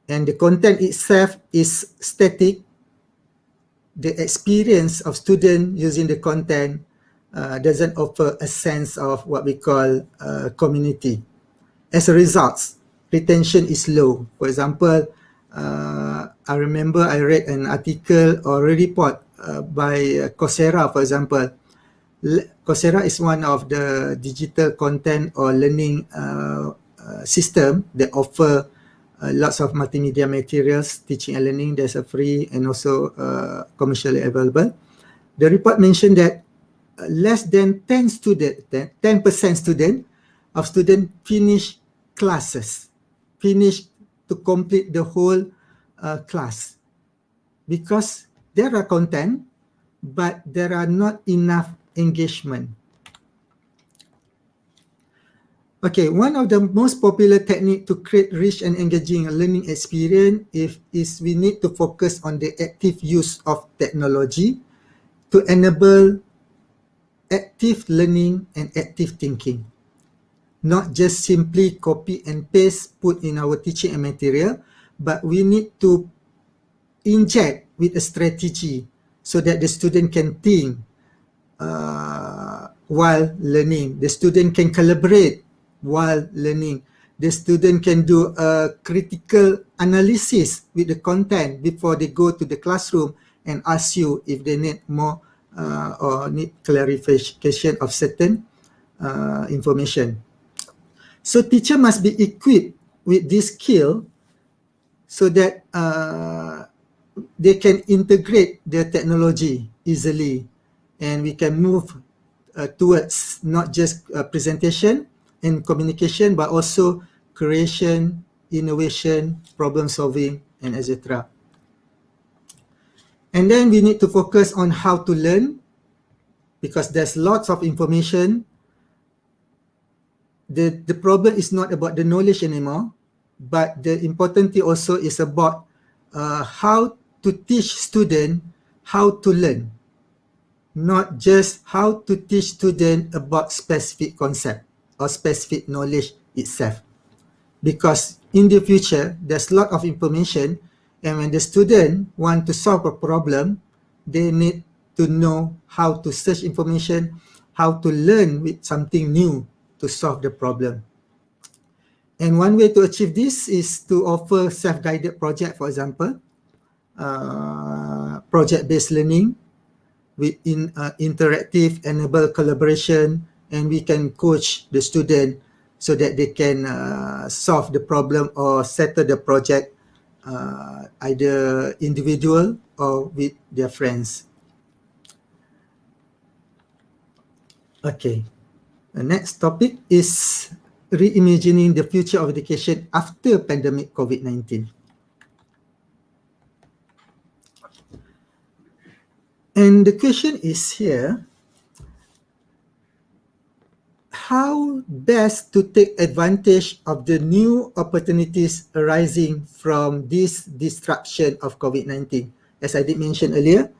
and the content itself is static, the experience of student using the content doesn't offer a sense of what we call community. As a result, retention is low. For example, I remember I read an article or a report by Coursera, for example. Coursera is one of the digital content or learning system that offer lots of multimedia materials, teaching and learning. There's a free and also commercially available. The report mentioned that less than 10% student finish classes, finish to complete the whole class, because there are content, but there are not enough engagement. Okay, one of the most popular technique to create rich and engaging learning experience is we need to focus on the active use of technology to enable active learning and active thinking. Not just simply copy and paste, put in our teaching and material, but we need to inject with a strategy so that the student can think while learning. The student can collaborate while learning. The student can do a critical analysis with the content before they go to the classroom and ask you if they need more or need clarification of certain information. So teacher must be equipped with this skill so that they can integrate their technology easily, and we can move towards not just presentation and communication, but also creation, innovation, problem solving, and etc. And then we need to focus on how to learn, because there's lots of information. The problem is not about the knowledge anymore, but the important thing also is about how to teach student how to learn, not just how to teach student about specific concept or specific knowledge itself. Because in the future, there's a lot of information, and when the student want to solve a problem, they need to know how to search information, how to learn with something new to solve the problem. And one way to achieve this is to offer self-guided project, for example, project-based learning with interactive, enable collaboration, and we can coach the student so that they can solve the problem or settle the project either individual or with their friends. Okay, the next topic is reimagining the future of education after pandemic COVID-19. And the question is here, how best to take advantage of the new opportunities arising from this disruption of COVID-19. As I did mention earlier,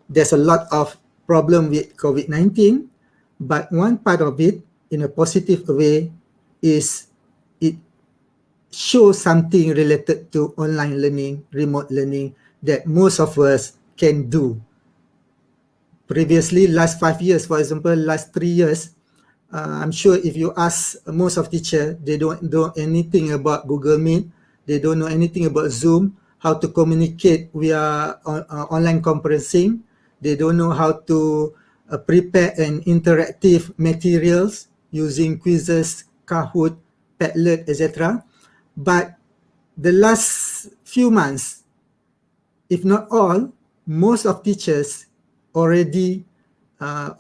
there's a lot of problem with COVID-19, but one part of it, in a positive way, is it shows something related to online learning, remote learning, that most of us can do. Previously, last 5 years, for example, last 3 years, I'm sure if you ask most of teacher, they don't know anything about Google Meet. They don't know anything about Zoom, how to communicate via online conferencing. They don't know how to prepare an interactive materials using quizzes, Kahoot, Padlet, etc. But the last few months, if not all, most of teachers already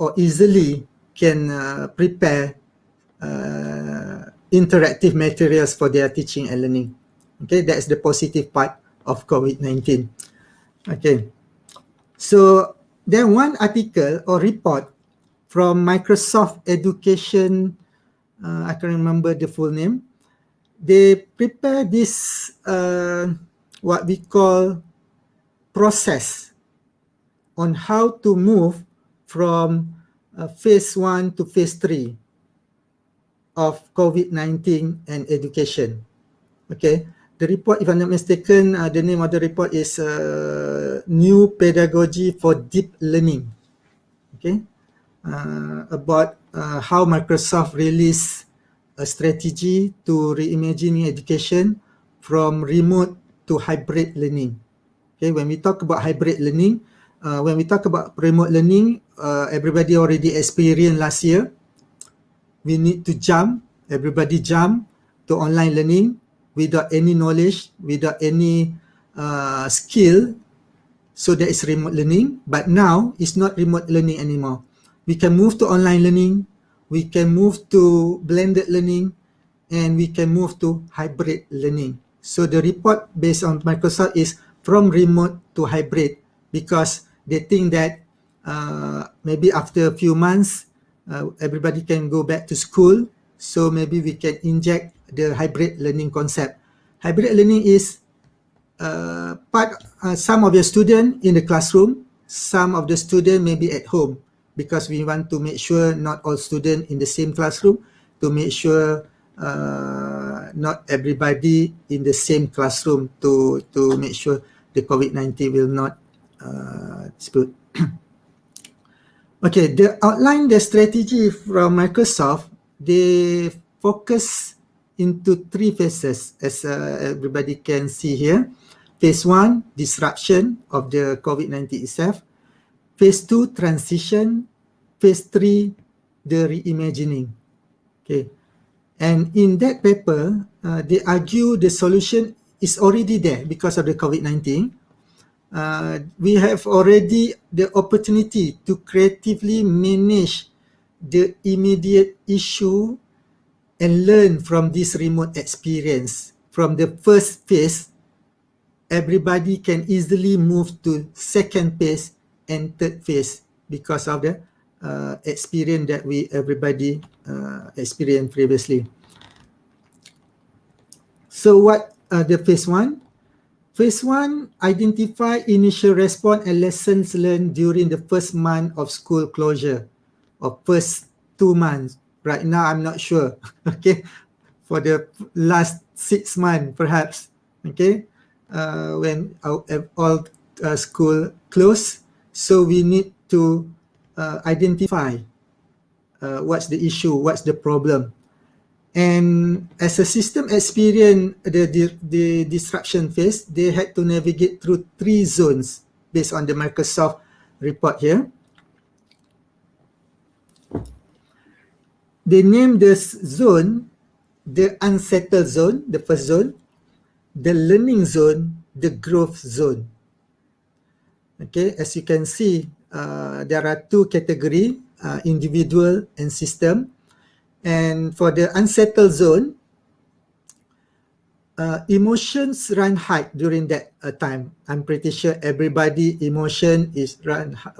or easily can prepare interactive materials for their teaching and learning. Okay, that's the positive part of COVID-19. Okay, so then one article or report from Microsoft Education, I can't remember the full name. They prepare this what we call process on how to move from phase 1 to phase 3 of COVID-19 and education. Okay, the report, if I'm not mistaken, the name of the report is New Pedagogy for Deep Learning. Okay, about how Microsoft released a strategy to reimagining education from remote to hybrid learning. Okay, when we talk about hybrid learning, when we talk about remote learning, everybody already experienced last year. We need to jump, everybody jump to online learning without any knowledge, without any skill. So that is remote learning. But now it's not remote learning anymore. We can move to online learning, we can move to blended learning, and we can move to hybrid learning. So the report based on Microsoft is from remote to hybrid, because they think that maybe after a few months, everybody can go back to school. So maybe we can inject the hybrid learning concept. Hybrid learning is some of your student in the classroom, some of the student maybe at home, because we want to make sure not all students in the same classroom, to make sure not everybody in the same classroom, to make sure the COVID-19 will not spread. Okay, the outline the strategy from Microsoft, they focus into 3 phases, as everybody can see here. Phase 1, disruption of the COVID-19 itself. Phase 2, transition. Phase 3, the reimagining. Okay, and in that paper, they argue the solution is already there because of the COVID-19. We have already the opportunity to creatively manage the immediate issue and learn from this remote experience. From the first phase, everybody can easily move to second phase and third phase because of the experience that everybody experienced previously. So what the phase 1? Phase 1, identify initial response and lessons learned during the first month of school closure, or first 2 months. Right now, I'm not sure. Okay, for the last 6 months, perhaps. Okay, when all school closed, so we need to identify what's the issue, what's the problem. And as a system experienced the disruption phase, they had to navigate through 3 zones based on the Microsoft report here. They named this zone the unsettled zone, the first zone, the learning zone, the growth zone. Okay, as you can see, there are 2 categories, individual and system. And for the unsettled zone, emotions run high during that time. I'm pretty sure everybody emotion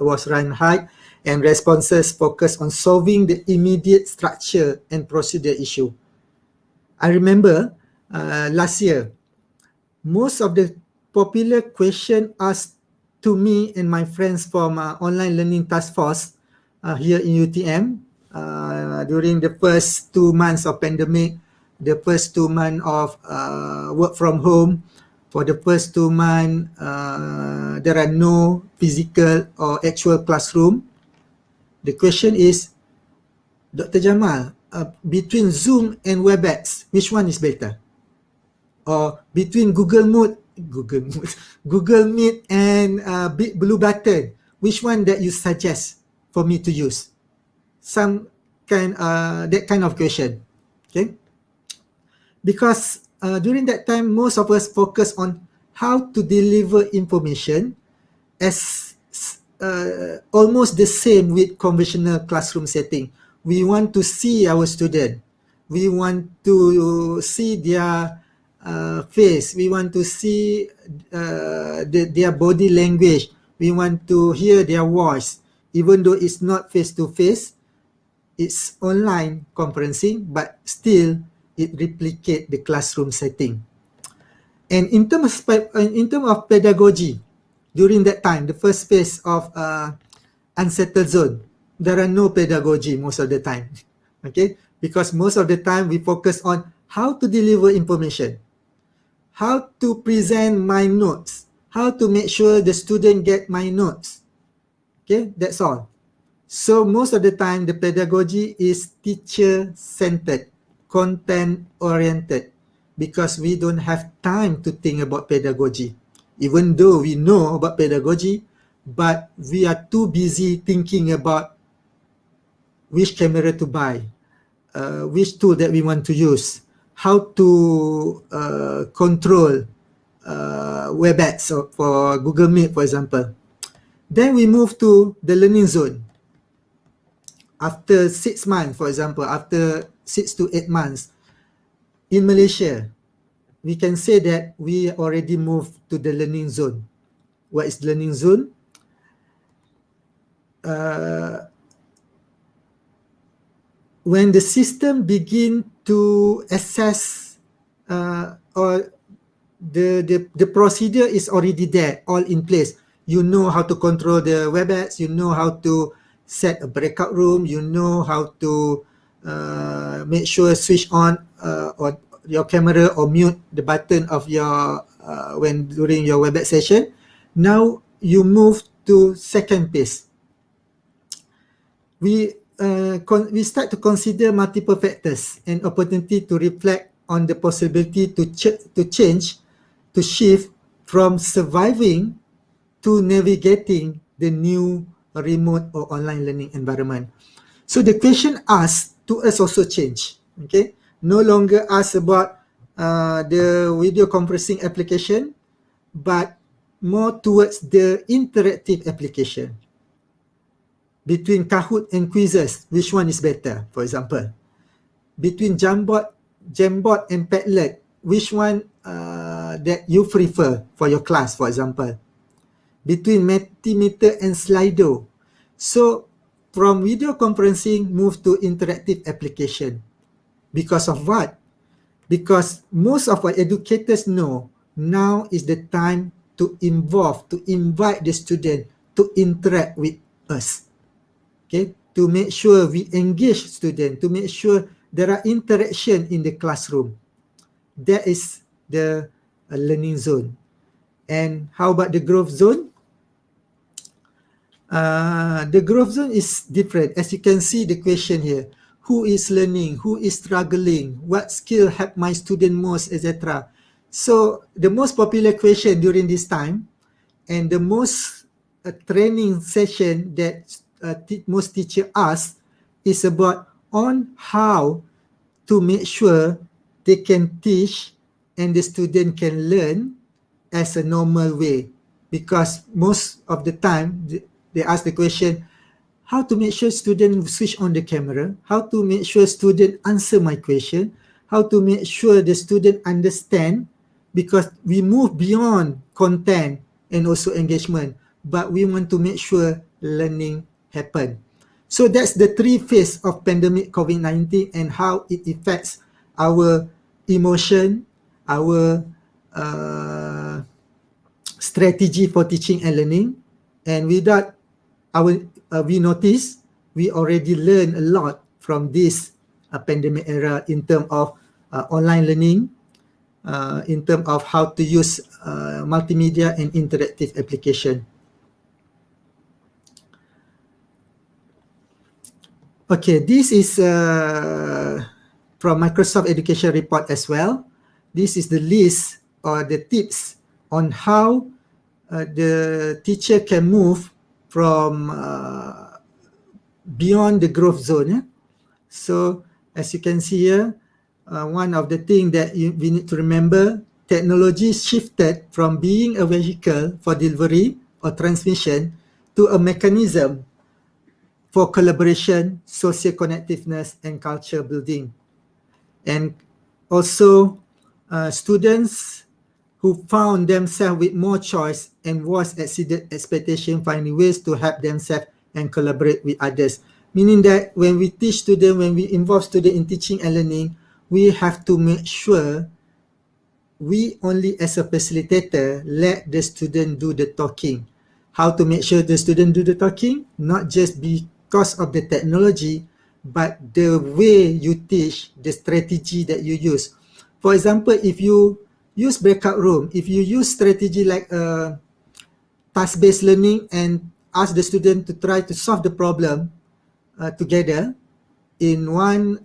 was run high, and responses focus on solving the immediate structure and procedure issue. I remember last year, most of the popular question asked to me and my friends from online learning task force here in UTM, during the first 2 months of pandemic, the first 2 months of work from home, for the first 2 months, there are no physical or actual classroom. The question is, Dr. Jamal, between Zoom and WebEx, which one is better? Or between Google Meet and Blue Button, which one that you suggest for me to use? That kind of question. Okay, because during that time, most of us focus on how to deliver information as almost the same with conventional classroom setting. We want to see our student. We want to see their face. We want to see their body language. We want to hear their voice. Even though it's not face-to-face, it's online conferencing, but still it replicates the classroom setting. And in terms of pedagogy, during that time, the first phase of unsettled zone, there are no pedagogy most of the time, okay? Because most of the time we focus on how to deliver information, how to present my notes, how to make sure the student get my notes, okay? That's all. So most of the time, the pedagogy is teacher-centered, content-oriented, because we don't have time to think about pedagogy. Even though we know about pedagogy, but we are too busy thinking about which camera to buy, which tool that we want to use, how to control WebEx for Google Meet, for example. Then we move to the learning zone. After 6 months, for example, after 6 to 8 months, in Malaysia, we can say that we already moved to the learning zone. What is learning zone? When the system begin to assess or the procedure is already there, all in place. You know how to control the WebEx, you know how to set a breakout room, you know how to make sure switch on or your camera or mute the button of your when during your WebEx session. Now you move to second phase. We start to consider multiple factors and opportunity to reflect on the possibility to change, to shift from surviving to navigating the new remote or online learning environment. So the question asked to us also change. Okay, no longer ask about the video conferencing application, but more towards the interactive application. Between Kahoot and quizzes, which one is better, for example? Between Jamboard and Padlet, which one that you prefer for your class, for example? Between Mentimeter and Slido. So from video conferencing, move to interactive application. Because of what? Because most of our educators know now is the time to invite the student to interact with us. Okay, to make sure we engage students, to make sure there are interaction in the classroom. That is the learning zone. And how about the growth zone? The growth zone is different. As you can see the question here, who is learning, who is struggling, what skill help my student most, etc. So the most popular question during this time and the most training session that most teacher ask is about on how to make sure they can teach and the student can learn as a normal way. Because most of the time they ask the question, how to make sure student switch on the camera, how to make sure student answer my question, how to make sure the student understand, because we move beyond content and also engagement, but we want to make sure learning happen. So that's the 3 phases of pandemic COVID-19 and how it affects our emotion, our strategy for teaching and learning. And without we notice we already learned a lot from this pandemic era in terms of online learning, in terms of how to use multimedia and interactive application. Okay, this is from Microsoft Education Report as well. This is the list or the tips on how the teacher can move from beyond the growth zone. Yeah? So as you can see here, one of the things that we need to remember, technology shifted from being a vehicle for delivery or transmission to a mechanism for collaboration, social connectiveness, and culture building. And also, students who found themselves with more choice and was exceeded expectation, finding ways to help themselves and collaborate with others. Meaning that when we teach students, when we involve students in teaching and learning, we have to make sure we only as a facilitator let the student do the talking. How to make sure the student do the talking? Not just because of the technology, but the way you teach, the strategy that you use. For example, if you use breakout room, if you use strategy like task-based learning and ask the student to try to solve the problem together in one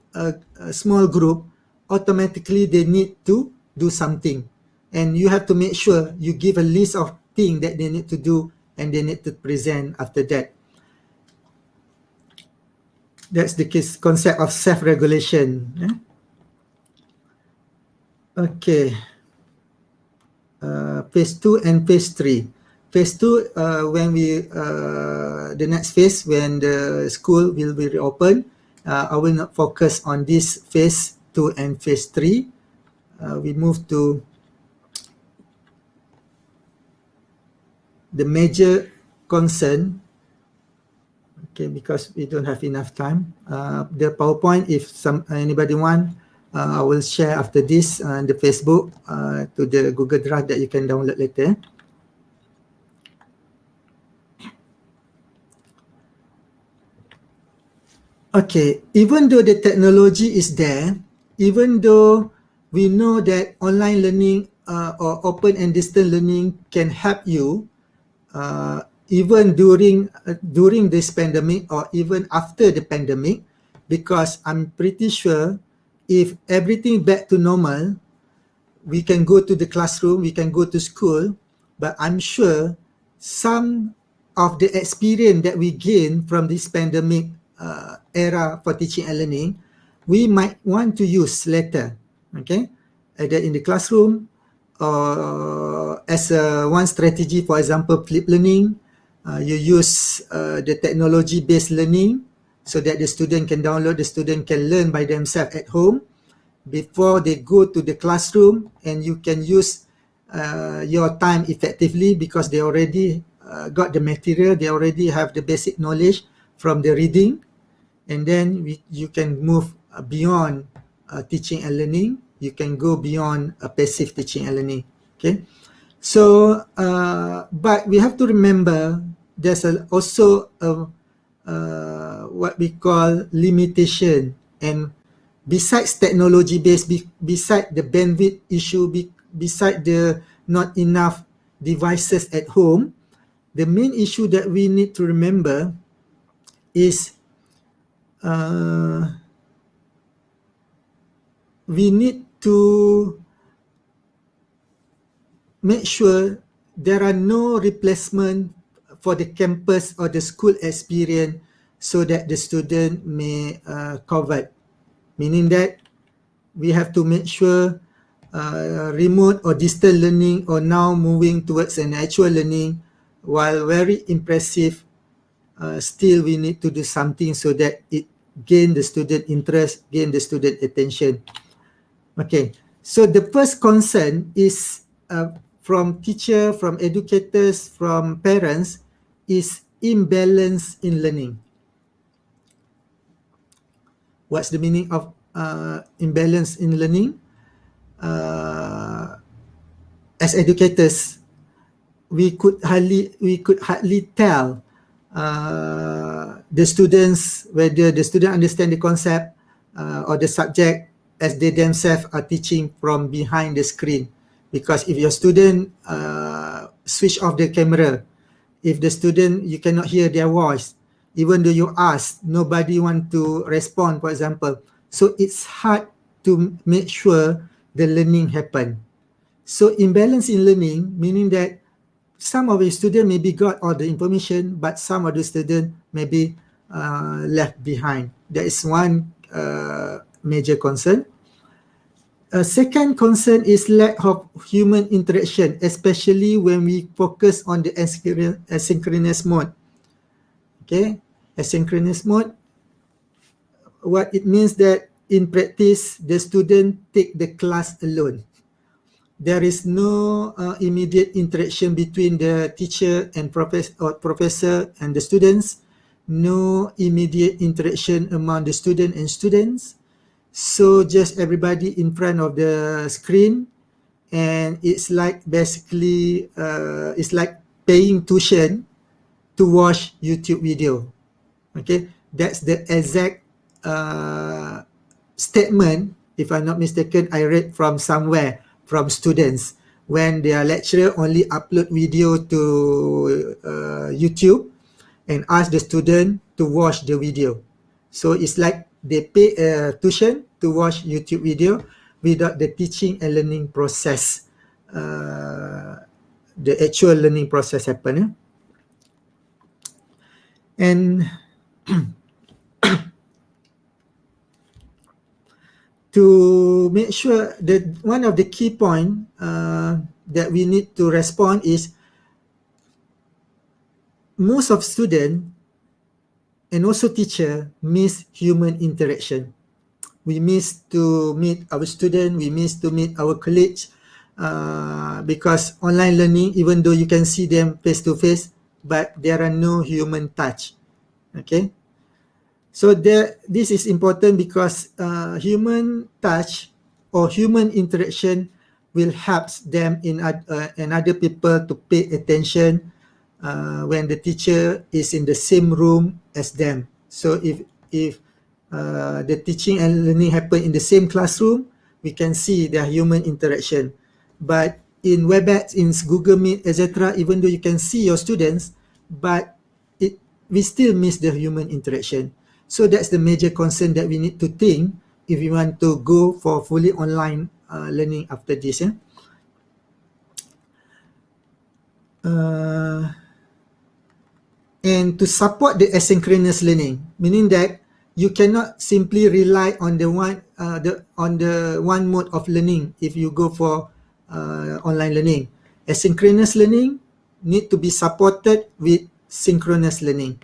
small group, automatically they need to do something. And you have to make sure you give a list of things that they need to do and they need to present after that. That's the concept of self-regulation. Yeah? Okay. Phase 2 and phase 3. Phase 2, when the next phase, when the school will be reopened, I will not focus on this phase 2 and phase 3. We move to the major concern. Okay, because we don't have enough time. The PowerPoint, if anybody want, I will share after this on the Facebook to the Google Drive that you can download later. Okay, even though the technology is there, even though we know that online learning or open and distance learning can help you, even during this pandemic or even after the pandemic, because I'm pretty sure if everything back to normal, we can go to the classroom, we can go to school, but I'm sure some of the experience that we gain from this pandemic era for teaching and learning, we might want to use later, okay? Either in the classroom or as one strategy, for example, flip learning. You use the technology-based learning so that the student can download, the student can learn by themselves at home before they go to the classroom, and you can use your time effectively because they already got the material, they already have the basic knowledge from the reading, and then you can move beyond teaching and learning. You can go beyond passive teaching and learning. Okay, so but we have to remember there's also what we call limitation, and besides technology based, beside the bandwidth issue, beside the not enough devices at home, the main issue that we need to remember is we need to make sure there are no replacement for the campus or the school experience so that the student may cover. Meaning that we have to make sure remote or distant learning or now moving towards an actual learning, while very impressive, still we need to do something so that it gain the student interest, gain the student attention. Okay, so the first concern is from teacher, from educators, from parents, is imbalance in learning. What's the meaning of imbalance in learning? As educators, we could hardly tell the students whether the student understand the concept or the subject as they themselves are teaching from behind the screen. Because if your student switch off the camera, if the student, you cannot hear their voice, Even though you ask, nobody want to respond, for example. So it's hard to make sure the learning happen. So imbalance in learning, meaning that some of the student maybe got all the information, but some of the student maybe left behind. That is one major concern. A second concern is lack of human interaction, especially when we focus on the asynchronous mode. Okay, asynchronous mode, what it means that in practice, the student take the class alone. There is no immediate interaction between the teacher and professor and the students. No immediate interaction among the student and students. So just everybody in front of the screen, and it's like basically it's like paying tuition to watch YouTube video. Okay, that's the exact statement, if I'm not mistaken, I read from somewhere from students when their lecturer only upload video to YouTube and ask the student to watch the video. So it's like they pay tuition to watch YouTube video without the teaching and learning process, the actual learning process happen. Yeah? And to make sure that one of the key point that we need to respond is most of student and also teacher miss human interaction. We miss to meet our student, we miss to meet our colleagues because online learning, even though you can see them face to face, but there are no human touch. Okay, so this is important because human touch or human interaction will help them and other people to pay attention when the teacher is in the same room as them. So if the teaching and learning happen in the same classroom, we can see their human interaction. But in WebEx, in Google Meet, etc., even though you can see your students, but we still miss the human interaction. So that's the major concern that we need to think if we want to go for fully online learning after this. Yeah? And to support the asynchronous learning, meaning that you cannot simply rely on the one mode of learning if you go for online learning. Asynchronous learning need to be supported with synchronous learning.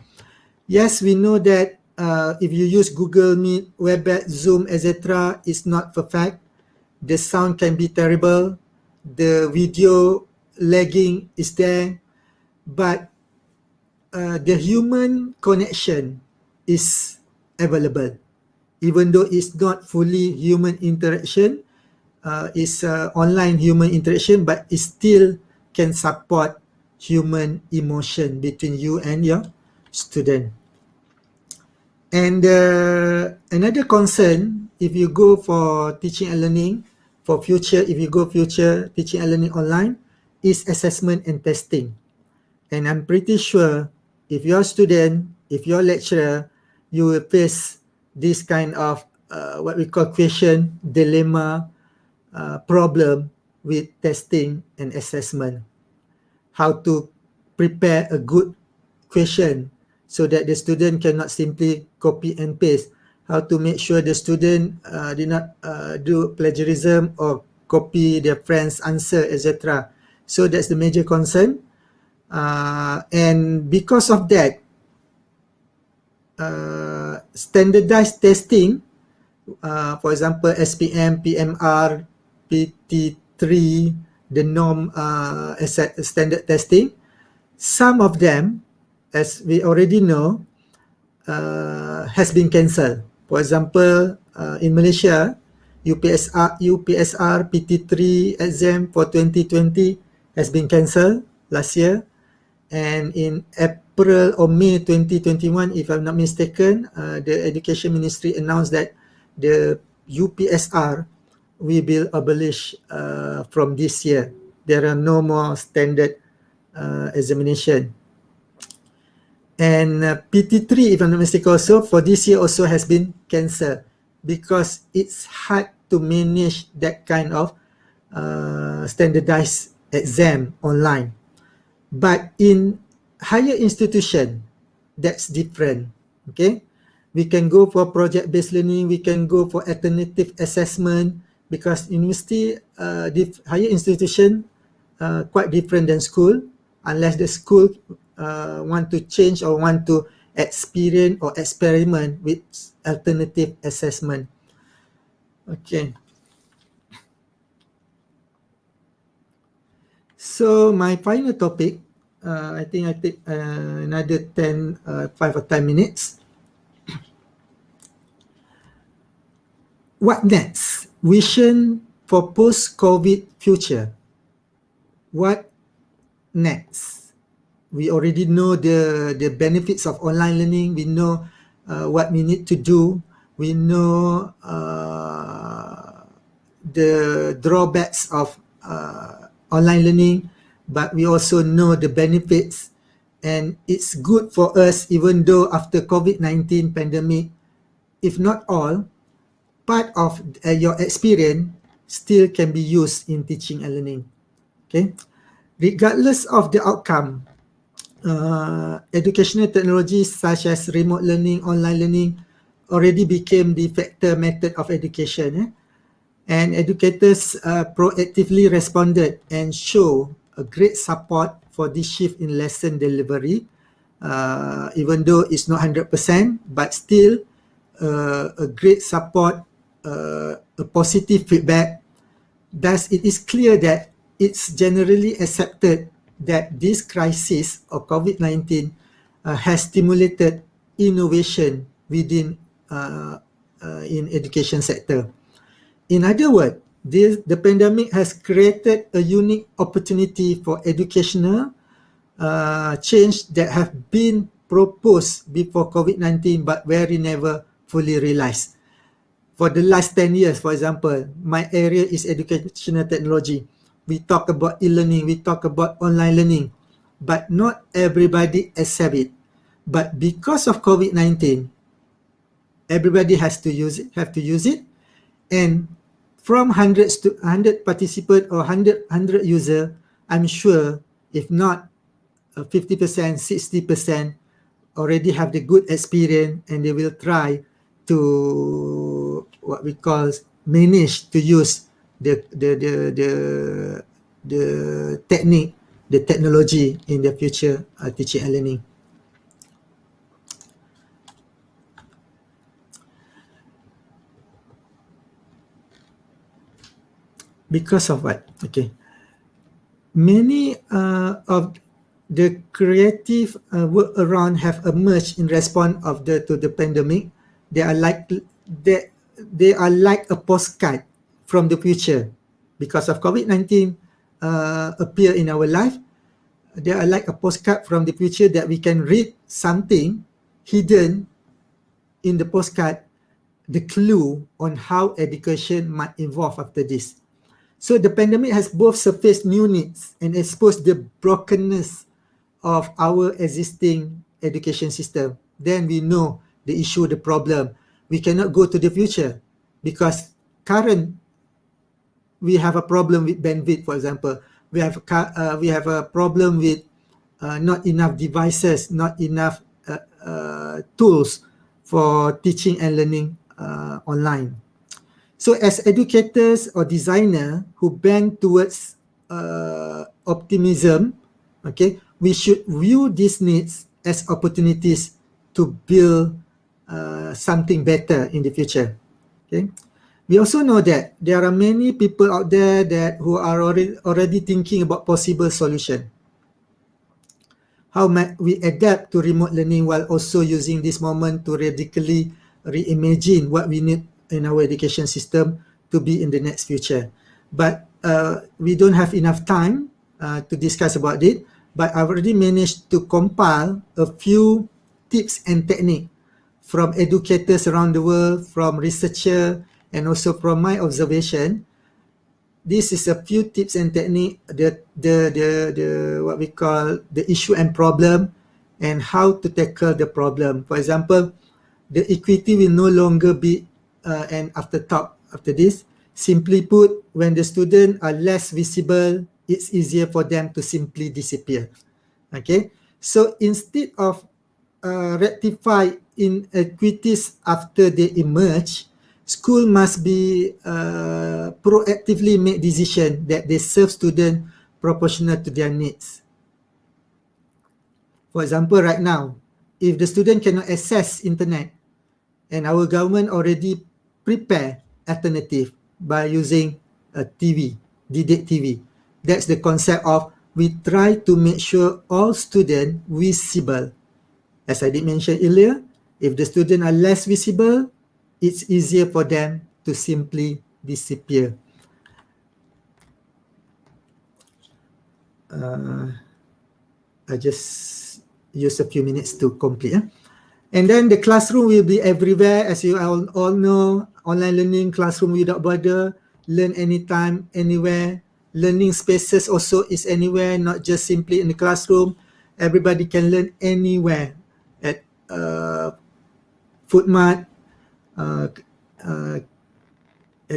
Yes, we know that if you use Google Meet, WebEx, Zoom, etc., it's not perfect. The sound can be terrible. The video lagging is there, but the human connection is available, even though it's not fully human interaction. It's online human interaction, but it still can support human emotion between you and your student. And another concern, if you go for teaching and learning for future, if you go future teaching and learning online, is assessment and testing. And I'm pretty sure if you're a student, if you're a lecturer, you will face this kind of what we call question dilemma problem with testing and assessment. How to prepare a good question so that the student cannot simply copy and paste. How to make sure the student did not do plagiarism or copy their friend's answer, etc. So that's the major concern. And because of that, standardized testing, for example, SPM, PMR, PT3, the norm standard testing, some of them, as we already know, has been cancelled. For example, in Malaysia, UPSR PT3 exam for 2020 has been cancelled last year. And in April or May 2021, if I'm not mistaken, the Education Ministry announced that the UPSR will be abolished from this year. There are no more standard examination. And PT3, if I'm not mistaken, also for this year also has been cancelled because it's hard to manage that kind of standardized exam online. But in higher institution, that's different. Okay, we can go for project-based learning. We can go for alternative assessment because university, higher institution, quite different than school. Unless the school want to change or want to experience or experiment with alternative assessment. Okay. So my final topic, I think I take another 5 or 10 minutes. What next? Vision for post-COVID future. What next? We already know the benefits of online learning. We know what we need to do. We know the drawbacks of online learning, but we also know the benefits, and it's good for us even though after COVID-19 pandemic, if not all, part of your experience still can be used in teaching and learning. Okay, regardless of the outcome, educational technologies such as remote learning, online learning already became the factor method of education. And educators proactively responded and show a great support for this shift in lesson delivery, even though it's not 100%, but still a great support, a positive feedback. Thus, it is clear that it's generally accepted that this crisis of COVID-19 has stimulated innovation within in education sector. In other words, the pandemic has created a unique opportunity for educational change that have been proposed before COVID-19 but very never fully realized. For the last 10 years, for example, my area is educational technology. We talk about e-learning, we talk about online learning, but not everybody accept it. But because of COVID-19, everybody have to use it, and from 100 participants or 100 user, I'm sure if not 50%, 60% already have the good experience, and they will try to what we call manage to use the technique, the technology in the future teaching and learning. Because of what? Okay. Many of the creative workaround have emerged in response to the pandemic. They are like a postcard from the future. Because of COVID-19 appear in our life, they are like a postcard from the future that we can read something hidden in the postcard, the clue on how education might evolve after this. So the pandemic has both surfaced new needs and exposed the brokenness of our existing education system. Then we know the issue, the problem. We cannot go to the future because we have a problem with bandwidth, for example. We have a problem with not enough devices, not enough tools for teaching and learning online. So as educators or designer who bend towards optimism, okay, we should view these needs as opportunities to build something better in the future. Okay, we also know that there are many people out there who are already thinking about possible solution. How might we adapt to remote learning while also using this moment to radically reimagine what we need in our education system to be in the next future? But we don't have enough time to discuss about it, but I've already managed to compile a few tips and techniques from educators around the world, from researchers, and also from my observation. This is a few tips and techniques, the what we call the issue and problem, and how to tackle the problem. For example, the equity will no longer be an afterthought after this. Simply put, when the students are less visible, it's easier for them to simply disappear. Okay, so instead of rectify inequities after they emerge, school must be proactively make decision that they serve students proportional to their needs. For example, right now, if the student cannot access internet, and our government already prepare alternative by using a TV, DDIC TV. That's the concept of we try to make sure all students visible. As I did mention earlier, if the students are less visible, it's easier for them to simply disappear. I just use a few minutes to complete. And then the classroom will be everywhere. As you all know, online learning, classroom without border, learn anytime, anywhere. Learning spaces also is anywhere, not just simply in the classroom. Everybody can learn anywhere, at footmat, at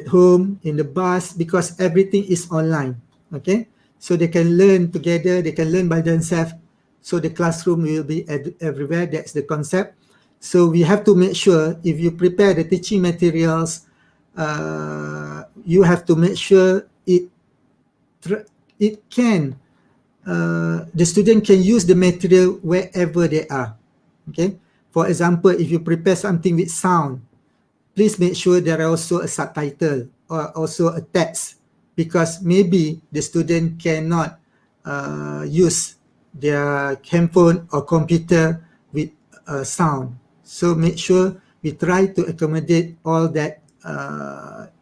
home, in the bus, because everything is online. Okay, so they can learn together, they can learn by themselves. So the classroom will be everywhere. That's the concept. So we have to make sure if you prepare the teaching materials, you have to make sure the student can use the material wherever they are. Okay. For example, if you prepare something with sound, please make sure there are also a subtitle or also a text, because maybe the student cannot use their handphone or computer with sound. So make sure we try to accommodate all that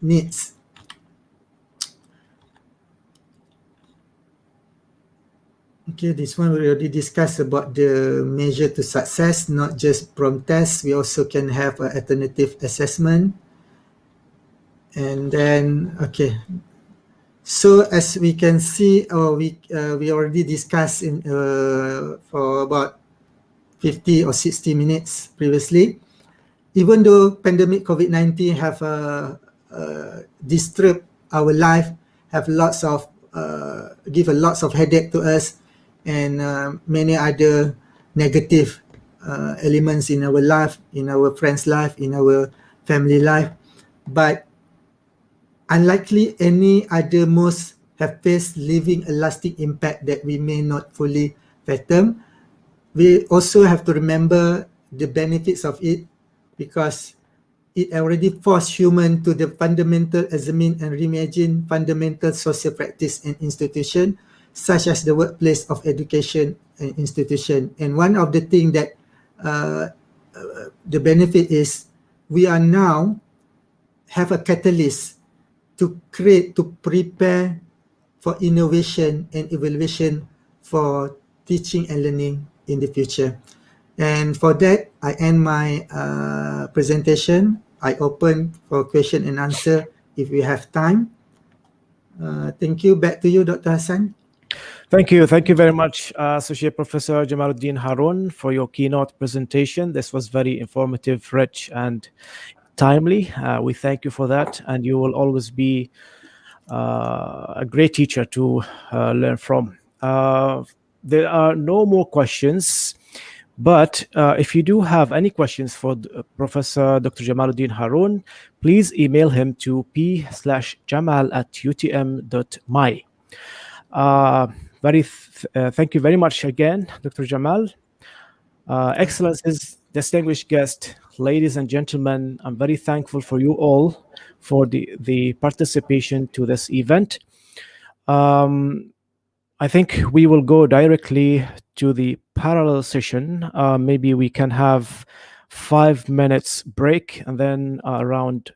needs. Okay, this one we already discussed about the measure to success, not just prompt tests. We also can have an alternative assessment. And then, okay. So as we can see, we already discussed in for about 50 or 60 minutes previously. Even though pandemic COVID-19 have disturbed our life, have lots of give a lots of headache to us, and many other negative elements in our life, in our friends' life, in our family life, but unlikely any other most have faced leaving a lasting impact that we may not fully fathom. We also have to remember the benefits of it, because it already forced humans to the fundamental examine and reimagine fundamental social practice and institution, such as the workplace of education and institution. And one of the things that the benefit is we are now have a catalyst to create, to prepare for innovation and evaluation for teaching and learning in the future. And for that, I end my presentation. I open for question and answer if we have time. Thank you. Back to you, Dr. Hassan. Thank you. Thank you very much, Associate Professor Jamalludin Harun, for your keynote presentation. This was very informative, rich, and timely. We thank you for that, and you will always be a great teacher to learn from. There are no more questions, but if you do have any questions for Professor Dr. Jamalludin Harun, please email him to p/jamal@utm.my. Thank you very much again, Dr. Jamal. Excellencies, distinguished guests, ladies and gentlemen, I'm very thankful for you all for the participation to this event. I think we will go directly to the parallel session. Maybe we can have 5 minutes break, and then around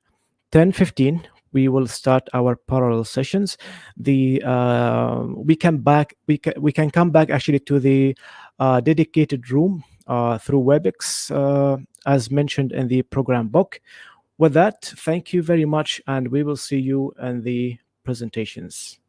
10:15 we will start our parallel sessions. We can come back actually to the dedicated room through WebEx, as mentioned in the program book. With that, thank you very much, and we will see you in the presentations.